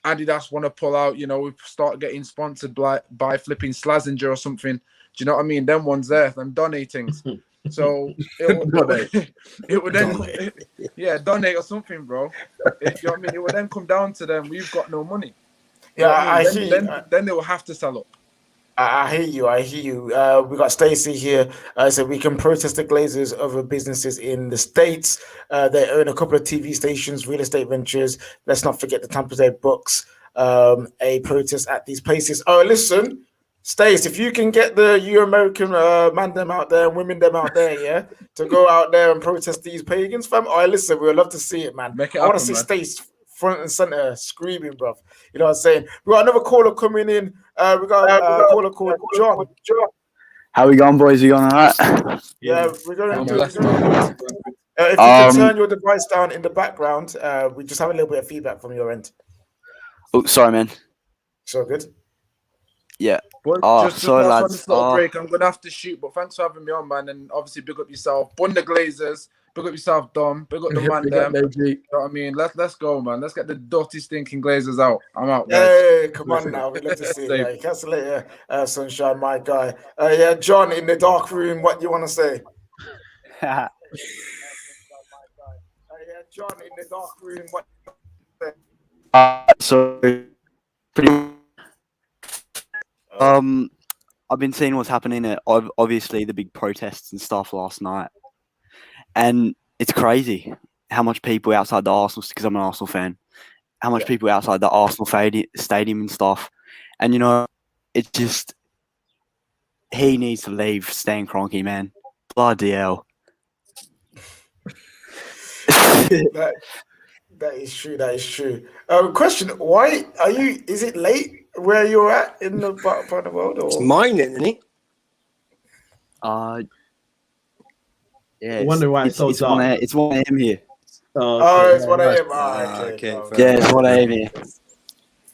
Adidas want to pull out, we start getting sponsored by flipping Slazenger or something. Do you know what I mean? Them ones there, them donatings. So it would then, donate or something, bro. You know what I mean? It would then come down to them, we've got no money. Yeah, I mean? Then they will have to sell up. I hear you. We got Stacey here. So we can protest the Glazers over businesses in the States. They own a couple of TV stations, real estate ventures. Let's not forget the Tampa Bay Bucks. A protest at these places. Oh, listen, Stace, if you can get you American man them out there, women them out there, yeah, to go out there and protest these pagans, fam. Oh, listen, we'd love to see it, man. I want to see Stace front and center screaming, bruv. You know what I'm saying? We got another caller coming in. We got a caller called John. How we going, boys? We going all right? Yeah, we're going to if you can turn your device down in the background, we just have a little bit of feedback from your end. Oh, sorry, man. So good. Yeah. Just sorry, on lads. this little break, I'm gonna have to shoot, but thanks for having me on, man. And obviously, big up yourself, Bun the Glazers, big up yourself, Dom, big up the man, them. You know what I mean? Let's go, man. Let's get the dirty, stinking Glazers out. I'm out, guys. Hey, come on now. We'd love to see it. Cancel later, Sunshine, my guy. Yeah, John, in the dark room, what do you want to say? Yeah, John, in the dark room, what do you want to say? So pretty. I've been seeing what's happening at obviously the big protests and stuff last night, and it's crazy how much people outside the Arsenal, because I'm an Arsenal fan, how much people outside the Arsenal stadium and stuff, and it's just he needs to leave. Stan Kroenke, man, bloody hell. That is true. That is true. Question: why are you? Is it late where you're at in the part of the world? Or? It's mine, isn't it? Yeah. I wonder why it's so dark. It's 1 a.m. here. Oh, it's 1 a.m. Yeah, it's 1 a.m. here.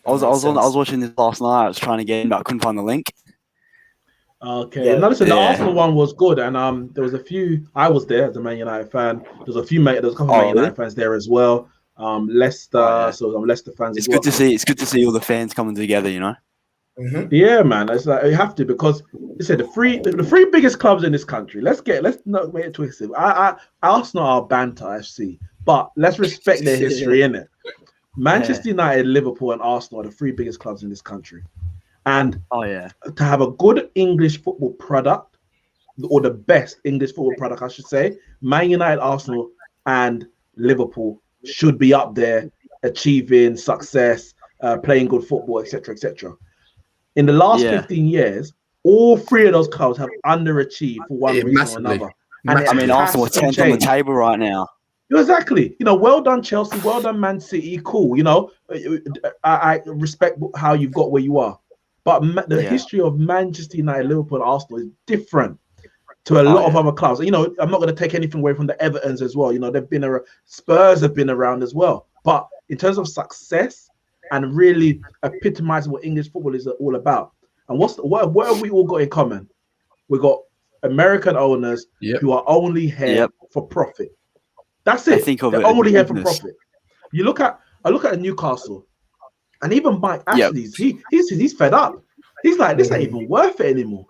I was watching this last night. I was trying to get in, but I couldn't find the link. Okay. Yeah. Now listen, the Arsenal one was good, and there was a few. I was there as a Man United fan. There was a couple of Man United fans there as well. Leicester, so some Leicester fans. It's good to see. It's good to see all the fans coming together. Mm-hmm. Yeah, man. It's like you have to, because you said the three biggest clubs in this country. Let's not make it twisted. Arsenal are banter FC, but let's respect their history, innit? Manchester United, Liverpool, and Arsenal are the 3 biggest clubs in this country. And to have a good English football product, or the best English football product, I should say, Man United, Arsenal, and Liverpool should be up there, achieving success, playing good football, etc., etc. In the last 15 years, all 3 of those clubs have underachieved for one reason or another. And I mean, Arsenal are 10th on the table right now. Exactly. Well done, Chelsea. Well done, Man City. Cool. I respect how you've got where you are. But the history of Manchester United, Liverpool, and Arsenal is different to a lot of other clubs. I'm not going to take anything away from the Evertons as well. They've been around. Spurs have been around as well. But in terms of success and really epitomizing what English football is all about, and what have we all got in common? We've got American owners who are only here for profit. That's it. They're only here for profit. I look at Newcastle, and even Mike Ashley's, he's fed up. He's like, this ain't even worth it anymore.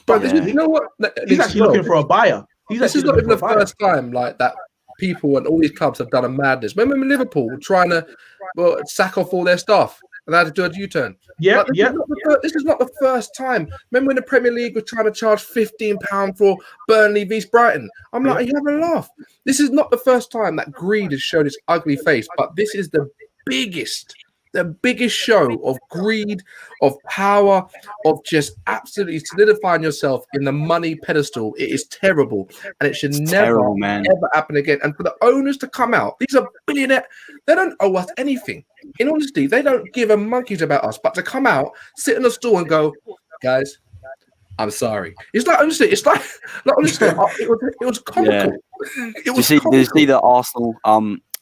But you know what? He's actually looking for a buyer. This is not even the first time like that. People and all these clubs have done a madness. Remember Liverpool were trying to sack off all their staff and they had to do a U-turn. Yeah, This is not the first time. Remember when the Premier League was trying to charge £15 for Burnley v Brighton? I'm like, are you having a laugh? This is not the first time that greed has shown its ugly face, but this is the biggest show of greed, of power, of just absolutely solidifying yourself in the money pedestal. It is terrible, and it should never, ever happen again. And for the owners to come out, these are billionaires. They don't owe us anything. In honesty, they don't give a monkeys about us. But to come out, sit in the store, and go, guys, I'm sorry. It's like honestly, honestly, it was comical. Yeah. Did you see that Arsenal?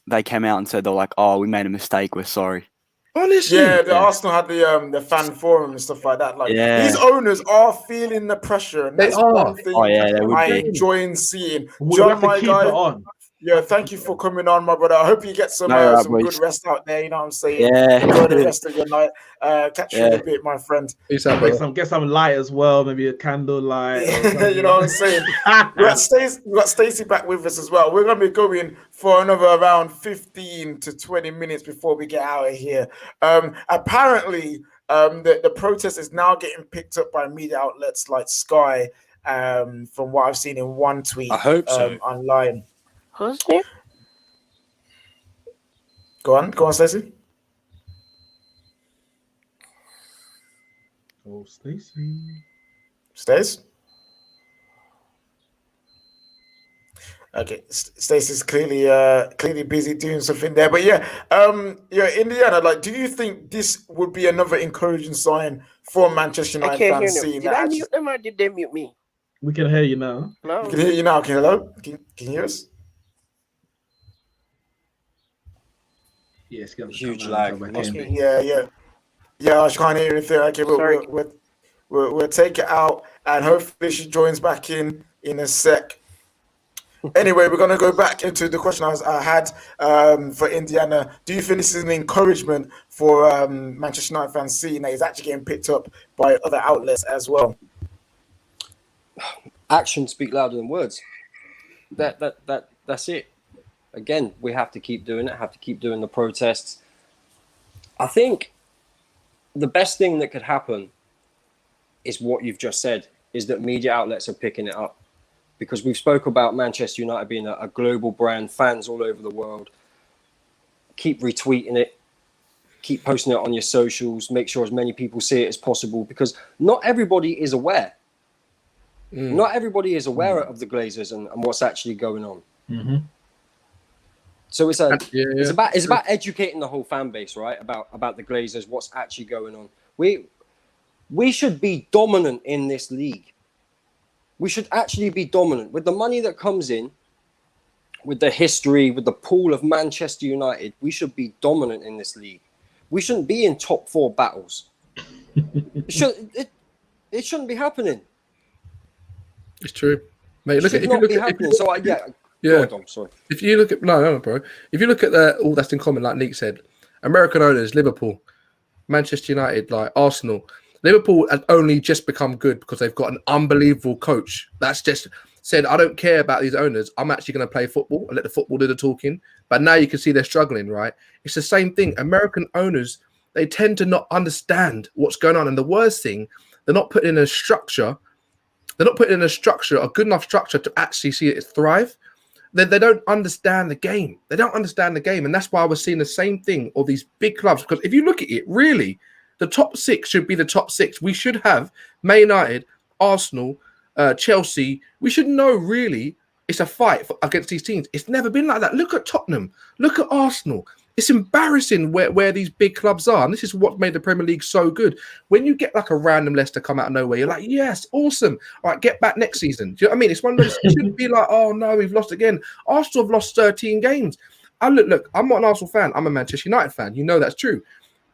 They came out and said they're like, "Oh, we made a mistake. We're sorry." Honestly, yeah, Arsenal had the fan forum and stuff like that. Like these owners are feeling the pressure, and that's one thing I enjoy seeing. John, my guy. Yeah, thank you for coming on, my brother. I hope you get some good rest out there. You know what I'm saying? Yeah. Enjoy the rest of your night. Catch you in a bit, my friend. Get some light as well, maybe a candle light. You know what I'm saying? We got Stacey back with us as well. We're going to be going for another around 15 to 20 minutes before we get out of here. Apparently, the protest is now getting picked up by media outlets like Sky, from what I've seen in one tweet. I hope so. Online. Who's there? Go on, Stacey. Oh, Stacey. Stace? Okay, Stacey's clearly busy doing something there, but yeah, Indiana. Like, do you think this would be another encouraging sign for Manchester United fans? Did I mute them or did they mute me? We can hear you now. No, we can hear you now. Okay, hello. Can you hear us? Yes, huge lag. Yeah. I can't hear anything. Okay, we'll take it out, and hopefully she joins back in a sec. Anyway, we're going to go back into the question I had for Indiana. Do you think this is an encouragement for Manchester United fans seeing that it's actually getting picked up by other outlets as well? Actions speak louder than words. That's it. Again, we have to keep doing it, have to keep doing the protests. I think the best thing that could happen is what you've just said, is that media outlets are picking it up. Because we've spoke about Manchester United being a global brand, fans all over the world. Keep retweeting it, keep posting it on your socials, make sure as many people see it as possible, because not everybody is aware. Not everybody is aware of the Glazers and what's actually going on. Mm-hmm. So it's about educating the whole fan base, right? About the Glazers, what's actually going on. We should be dominant in this league. We should actually be dominant with the money that comes in, with the history, with the pool of Manchester United. We should be dominant in this league. We shouldn't be in top 4 battles. It shouldn't be happening. It's true, mate. So sorry. If you look at bro. If you look at all that's in common, like Nick said, American owners, Liverpool, Manchester United, like Arsenal. Liverpool has only just become good because they've got an unbelievable coach that's just said, I don't care about these owners. I'm actually going to play football and let the football do the talking. But now you can see they're struggling, right? It's the same thing. American owners, they tend to not understand what's going on. And the worst thing, they're not putting in a structure. They're not putting in a structure, a good enough structure to actually see it thrive. They don't understand the game. They don't understand the game. And that's why we're seeing the same thing of these big clubs. Because if you look at it, really, the top 6 should be the top 6. We should have Man United, Arsenal, Chelsea. We should know, really, it's a fight against these teams. It's never been like that. Look at Tottenham. Look at Arsenal. It's embarrassing where these big clubs are. And this is what made the Premier League so good. When you get like a random Leicester come out of nowhere, you're like, yes, awesome. All right, get back next season. Do you know what I mean? It's one of those, it shouldn't be like, oh, no, we've lost again. Arsenal have lost 13 games. Look, I'm not an Arsenal fan. I'm a Manchester United fan. You know that's true.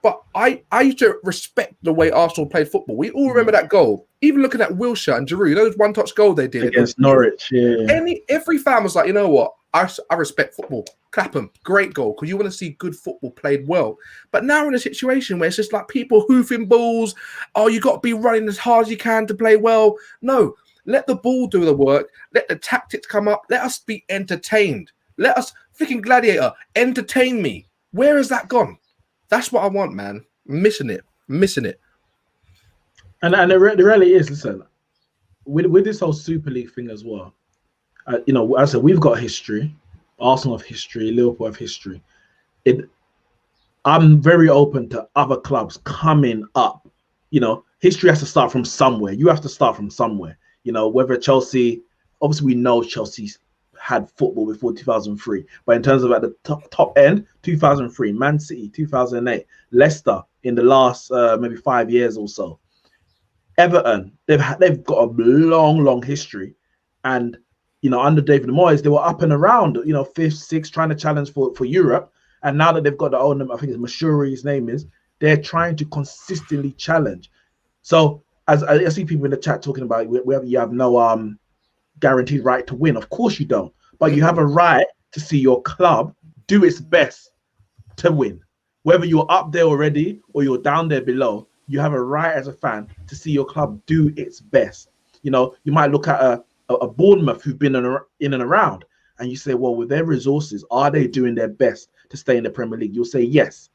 But I used to respect the way Arsenal played football. We all remember that goal. Even looking at Wilshere and Giroud, those one-touch goal they did against Norwich. Yeah. Every fan was like, you know what? I respect football. Clap them. Great goal, because you want to see good football played well. But now we're in a situation where it's just like people hoofing balls. Oh, you got to be running as hard as you can to play well. No, Let the ball do the work. Let the tactics come up. Let us be entertained. Let us freaking Gladiator entertain me. Where has that gone? That's what I want, man. I'm missing it. And the reality is, listen, with this whole Super League thing as well, you know, as I said, we've got history. Arsenal have history. Liverpool have history. I'm very open to other clubs coming up. You know, history has to start from somewhere. You have to start from somewhere. You know, whether Chelsea, obviously we know Chelsea's had football before 2003, but in terms of at the top end, 2003, Man City, 2008, Leicester in the last maybe 5 years or so, Everton, they've got a long history, and you know, under David Moyes, they were up and around, you know, 5th, 6th, trying to challenge for Europe. And now that they've got their own, I think it's Mashuri, his name is, they're trying to consistently challenge. So as I see people in the chat talking about whether you have no guaranteed right to win. Of course you don't, but you have a right to see your club do its best to win. Whether you're up there already or you're down there below, you have a right as a fan to see your club do its best. You know, you might look at a Bournemouth who've been in and around, and you say, well, with their resources, are they doing their best to stay in the Premier League? You'll say yes.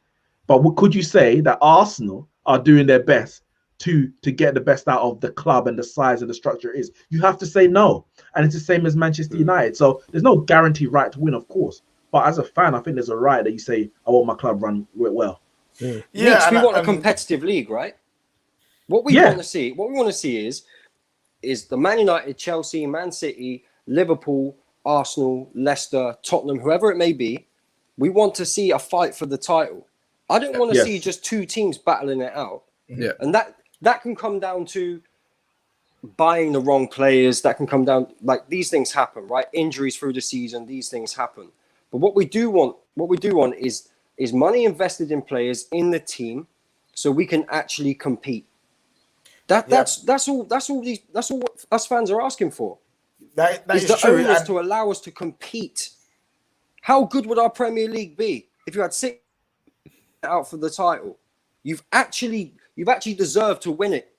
But could you say that Arsenal are doing their best to get the best out of the club and the size and the structure it is? You have to say no. And it's the same as Manchester United. So there's no guaranteed right to win, of course. But as a fan, I think there's a right that you say, I want my club run well. Yeah, Leaks, we want a competitive league, right? What we want to see is the Man United, Chelsea, Man City, Liverpool, Arsenal, Leicester, Tottenham, whoever it may be. We want to see a fight for the title. I don't want to see just two teams battling it out. Yeah. And that can come down to buying the wrong players. That can come down, like, these things happen, right? Injuries through the season, these things happen. But what we do want is money invested in players in the team so we can actually compete. That's all what us fans are asking for. That is the true. owners to allow us to compete. How good would our Premier League be if you had 6 out for the title? You've actually deserved to win it.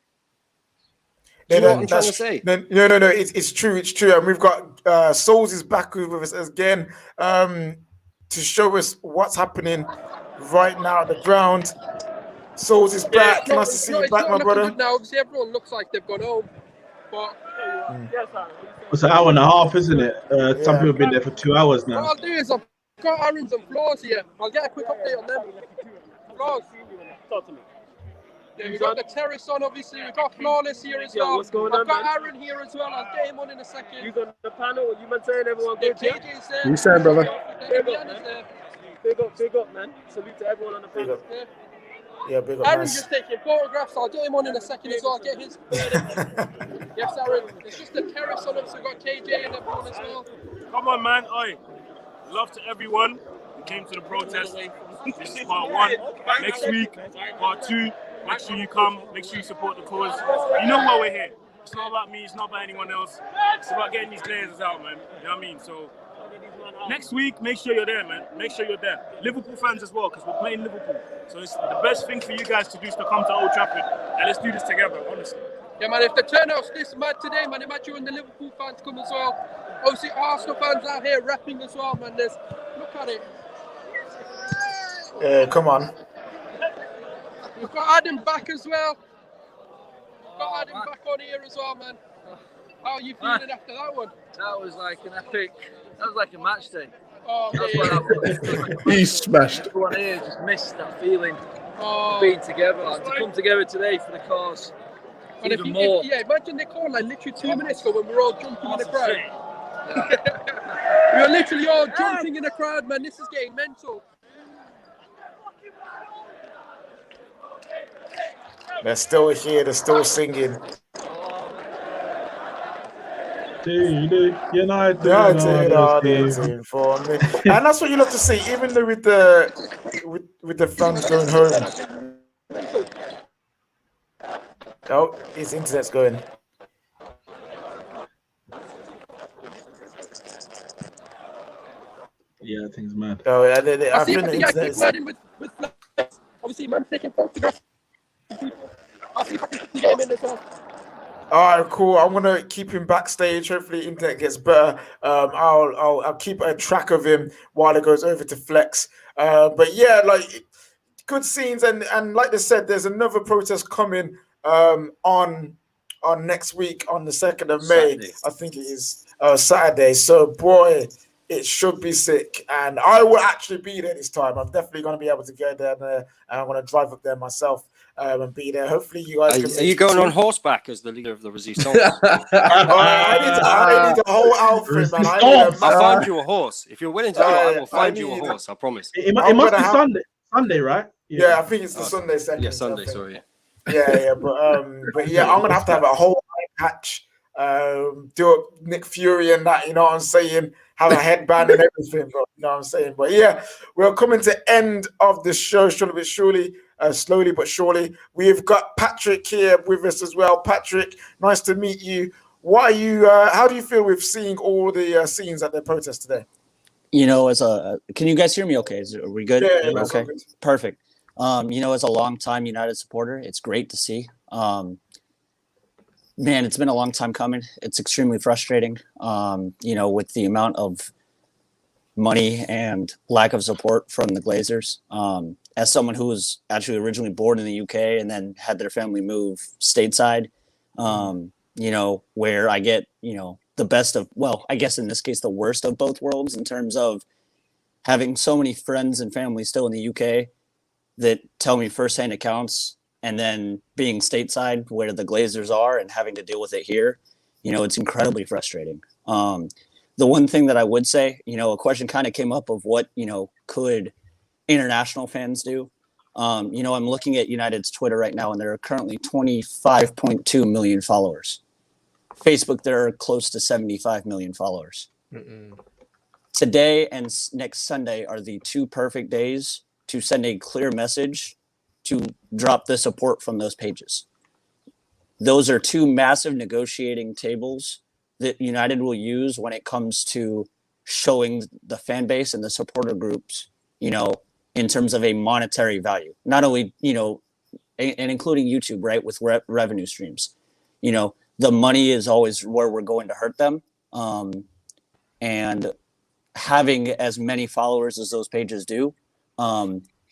Do you know what I'm trying to say? No. It's true. It's true. And we've got Souls is back with us again to show us what's happening right now at the ground. Souls is back. Nice to see you back, my brother. Good now. Obviously, everyone looks like they've gone home. But It's an hour and a half, isn't it? Some people have been there for 2 hours now. what I'll do is I've got Aaron's and Floors here. I'll get a quick update on them. Floors. Talk to me. Yeah, we've got the terrace on, obviously. We've got Flawless here as well. What's going on, I've got man? Aaron here as well. I'll get him on in a second. You got the panel? You been saying everyone good? KJ's there. You saying, brother? Big up, man. Salute to everyone on the panel. Yeah, big up. Aaron's Nice. just taking photographs. I'll get him on in a second as well. I'll get his. Yes, Aaron. It's just the terrace on us. We've got KJ and everyone as well. Come on, man. Oi. Love to everyone who came to the protest. This is part 1. Next week, part 2. Make sure you come. Make sure you support the cause. You know why we're here. It's not about me. It's not about anyone else. It's about getting these Glazers out, man. You know what I mean? So next week, make sure you're there, man. Make sure you're there. Liverpool fans as well, because we're playing Liverpool. So it's the best thing for you guys to do is to come to Old Trafford and let's do this together, honestly. Yeah, man, if the turnout's this mad today, man, imagine when the Liverpool fans come as well. Obviously, Arsenal fans out here rapping as well, man. Look at it. Yeah, come on. We've got Adam back as well. We've got Adam back on here as well, man. How are you feeling after that one? That was like an epic, that was like a match day. Oh, That's man. what that was. He's smashed. Everyone here just missed that feeling Oh. of being together, and to come together today for the cause. And Even more. imagine they called like literally 2 minutes ago when we were all jumping in the crowd. We were literally all jumping in the crowd, man. This is getting mental. They're still here. They're still singing. United are the team for me. And that's what you love to see, even though with the fans going home. Oh, his internet's going. Yeah, things mad. Oh, yeah, I see think the guys internet's. keep with obviously, man, taking photographs. I see if I can get him in as well. All right, cool. I'm gonna keep him backstage. Hopefully, internet gets better. I'll keep a track of him while it goes over to Flex. But yeah, like good scenes, and like they said, there's another protest coming on next week on the 2nd of May. Saturday. I think it is Saturday. So boy, it should be sick, and I will actually be there this time. I'm definitely going to be able to go there, and I'm going to drive up there myself and be there. Hopefully, you guys can. Are you going on horseback as the leader of the Resistance? I need a whole outfit, man. I'll find you a horse. If you're willing to do it, I will find you a horse. I promise. It must be Sunday, right? Yeah, I think it's the Sunday second. Yeah, Sunday. Sorry. Yeah, but yeah, I'm gonna have to have a whole patch, do a Nick Fury and that. You know what I'm saying? Have a headband and everything, bro. You know what I'm saying? But yeah, we're coming to end of the show, slowly but surely. We've got Patrick here with us as well. Patrick, nice to meet you. What are you? How do you feel with seeing all the scenes at the protest today? You know, can you guys hear me? Okay, are we good? Yeah, okay, perfect. You know, as a longtime United supporter, it's great to see. Man, it's been a long time coming. It's extremely frustrating. You know, with the amount of money and lack of support from the Glazers. As someone who was actually originally born in the UK and then had their family move stateside, you know, where I get, you know, the best of, well, I guess in this case, the worst of both worlds in terms of having so many friends and family still in the UK that tell me firsthand accounts, and then being stateside where the Glazers are and having to deal with it here, you know, it's incredibly frustrating. The one thing that I would say, you know, a question kind of came up of what, you know, could international fans do? You know, I'm looking at United's Twitter right now, and there are currently 25.2 million followers. Facebook, there are close to 75 million followers. Today and next Sunday are the two perfect days to send a clear message to drop the support from those pages. Those are two massive negotiating tables that United will use when it comes to showing the fan base and the supporter groups, you know, in terms of a monetary value, not only, you know, and including YouTube, right, with revenue streams. You know, the money is always where we're going to hurt them. And having as many followers as those pages do,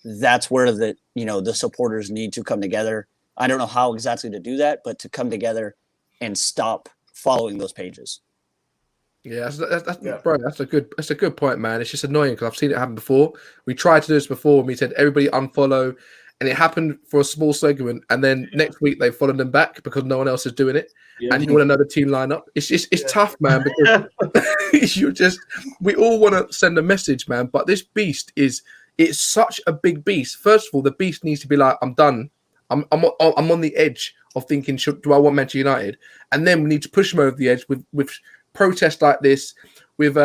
that's where the, you know, the supporters need to come together. I don't know how exactly to do that, but to come together and stop following those pages. Yeah, bro, that's a good point, man. It's just annoying because I've seen it happen before. We tried to do this before, and we said everybody unfollow, and it happened for a small segment, and then next week they followed them back because no one else is doing it. Yeah. And you want another team lineup. It's tough, man, because we all want to send a message, man. But this beast it's such a big beast. First of all, the beast needs to be like, I'm done. I'm on the edge of thinking, do I want Manchester United? And then we need to push them over the edge with protests like this, with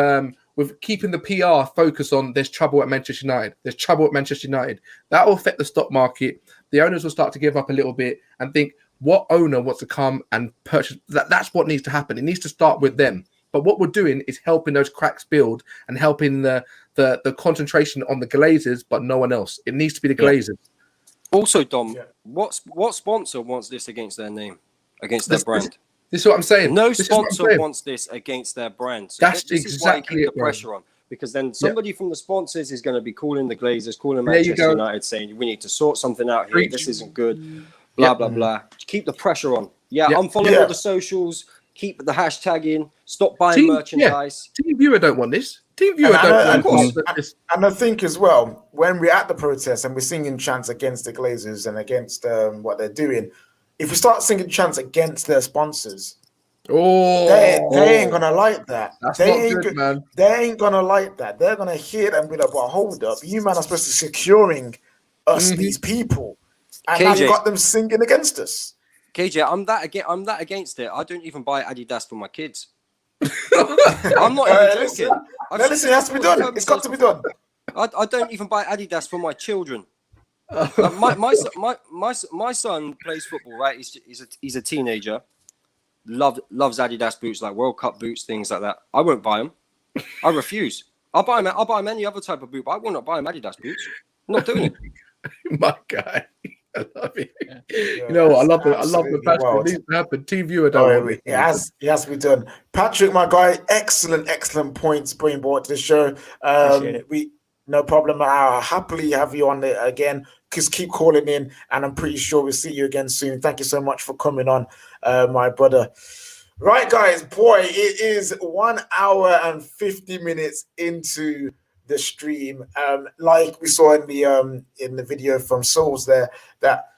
keeping the PR focus on there's trouble at Manchester United. There's trouble at Manchester United. That will affect the stock market. The owners will start to give up a little bit and think, what owner wants to come and purchase? That's what needs to happen. It needs to start with them. But what we're doing is helping those cracks build and helping the concentration on the Glazers, but no one else. It needs to be the Glazers. Also, Dom, what sponsor wants this against their name, against their brand? This is what I'm saying. No sponsor wants this against their brand. So That's this exactly is why you keep it, the pressure on. Because then somebody from the sponsors is going to be calling the Glazers, calling There you Manchester go. United, saying we need to sort something out here. Preach. This isn't good. Blah blah blah. Keep the pressure on. Unfollow all the socials. Keep the hashtag in. Stop buying merchandise. Team Viewer don't want this. Team Viewer don't want this. And I think as well, when we're at the protest and we're singing chants against the Glazers and against what they're doing, if we start singing chants against their sponsors, they ain't gonna like that. They ain't gonna like that. They're gonna hear them with a hold up. You man are supposed to be securing us, these people, and now you got them singing against us. KJ, I'm that against it. I don't even buy Adidas for my kids. I'm not even joking. Listen, it has to be done. It's got to be done. I don't even buy Adidas for my children. My son plays football, right? He's a teenager. Loves Adidas boots, like World Cup boots, things like that. I won't buy them. I refuse. I'll buy him any other type of boot, but I will not buy him Adidas boots. I'm not doing it. My guy. You know what? I love the absolutely passion. It wild. needs to happen. Team viewer Oh, don't want it this. has to be done. Patrick, my guy, excellent points bringing board to the show. Appreciate it. We no problem. I'll happily have you on it again. Just keep calling in, and I'm pretty sure we'll see you again soon. Thank you so much for coming on, my brother. Right, guys, boy, it is 1 hour and 50 minutes into the stream. Like we saw in the video from Souls there, that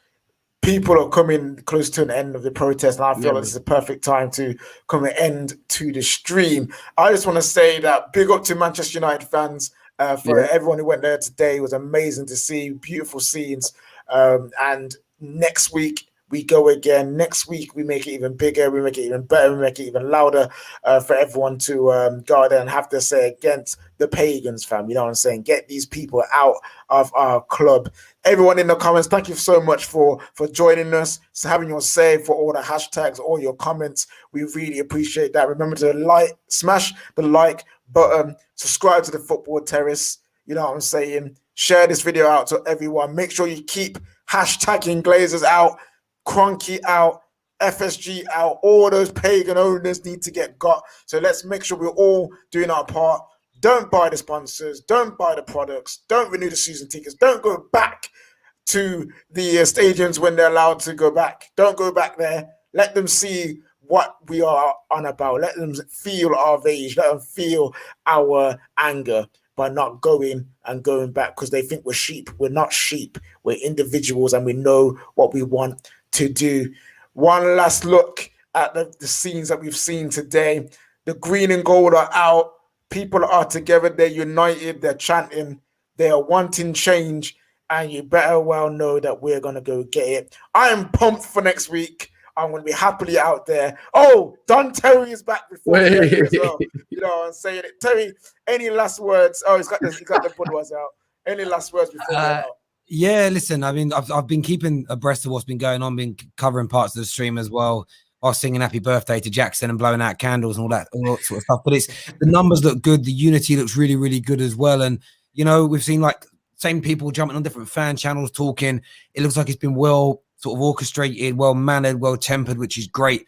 people are coming close to an end of the protest, and I feel like this is a perfect time to come an end to the stream. I just want to say that big up to Manchester United fans for everyone who went there today. It was amazing to see, beautiful scenes. And next week we go again. Next week we make it even bigger, we make it even better, we make it even louder for everyone to go out there and have to say against the pagans, fam. You know what I'm saying? Get these people out of our club. Everyone in the comments, thank you so much for joining us, for having your say, for all the hashtags, all your comments. We really appreciate that. Remember to smash the like button, subscribe to the Football Terrace. You know what I'm saying? Share this video out to everyone. Make sure you keep hashtagging Glazers out, Cronky out, FSG out. All those pagan owners need to get got. So let's make sure we're all doing our part. Don't buy the sponsors. Don't buy the products. Don't renew the season tickets. Don't go back to the stadiums when they're allowed to go back. Don't go back there. Let them see what we are on about. Let them feel our rage. Let them feel our anger by not going back because they think we're sheep. We're not sheep. We're individuals and we know what we want to do. One last look at the scenes that we've seen today. The green and gold are out. People are together. They're united. They're chanting. They are wanting change. And you better well know that we're going to go get it. I am pumped for next week. I'm going to be happily out there. Oh, Don Terry is back before me as well. You know what I'm saying? Terry, any last words? Oh, he's got the Budweiser out. Any last words before we get out? Yeah, listen, I mean, I've been keeping abreast of what's been going on, been covering parts of the stream as well, while singing happy birthday to Jackson and blowing out candles and all that sort of stuff. But the numbers look good. The unity looks really, really good as well. And, you know, we've seen like same people jumping on different fan channels talking. It looks like it's been well sort of orchestrated, well mannered, well tempered, which is great.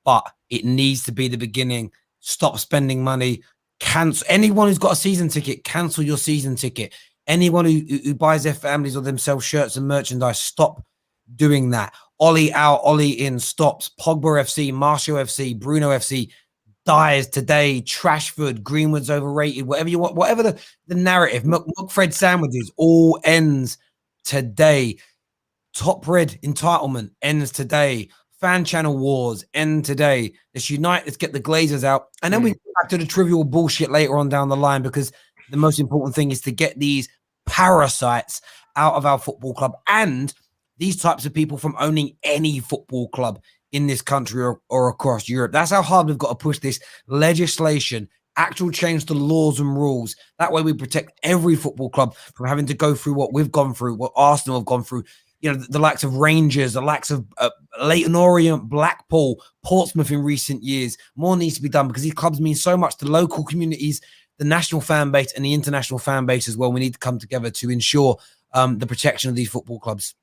But it needs to be the beginning. Stop spending money. Cancel anyone who's got a season ticket. Cancel your season ticket. Anyone who buys their families or themselves shirts and merchandise, stop doing that. Ollie out, Ollie in stops. Pogba FC, Martial FC, Bruno FC dies today. Trashford, Greenwood's overrated. Whatever you want, whatever the narrative. Fred sandwiches all ends today. Top Red entitlement ends today. Fan channel wars end today. Let's unite. Let's get the Glazers out, and then we go back to the trivial bullshit later on down the line because the most important thing is to get these parasites out of our football club and these types of people from owning any football club in this country or across Europe. That's how hard we've got to push this legislation, actual change to laws and rules. That way we protect every football club from having to go through what we've gone through, what Arsenal have gone through. You know, the likes of Rangers, the likes of Leyton Orient, Blackpool, Portsmouth in recent years. More needs to be done because these clubs mean so much to local communities, the national fan base and the international fan base as well. We need to come together to ensure the protection of these football clubs.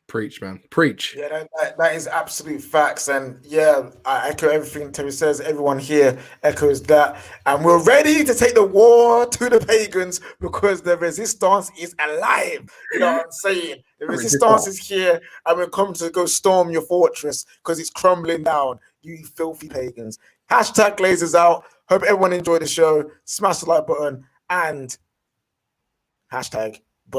Preach, man. Preach. Yeah, that is absolute facts. And yeah, I echo everything Terry says. Everyone here echoes that. And we're ready to take the war to the pagans because the resistance is alive. You know what I'm saying? The resistance is here and we're coming to go storm your fortress because it's crumbling down, you filthy pagans. Hashtag Glazers out. Hope everyone enjoyed the show. Smash the like button and hashtag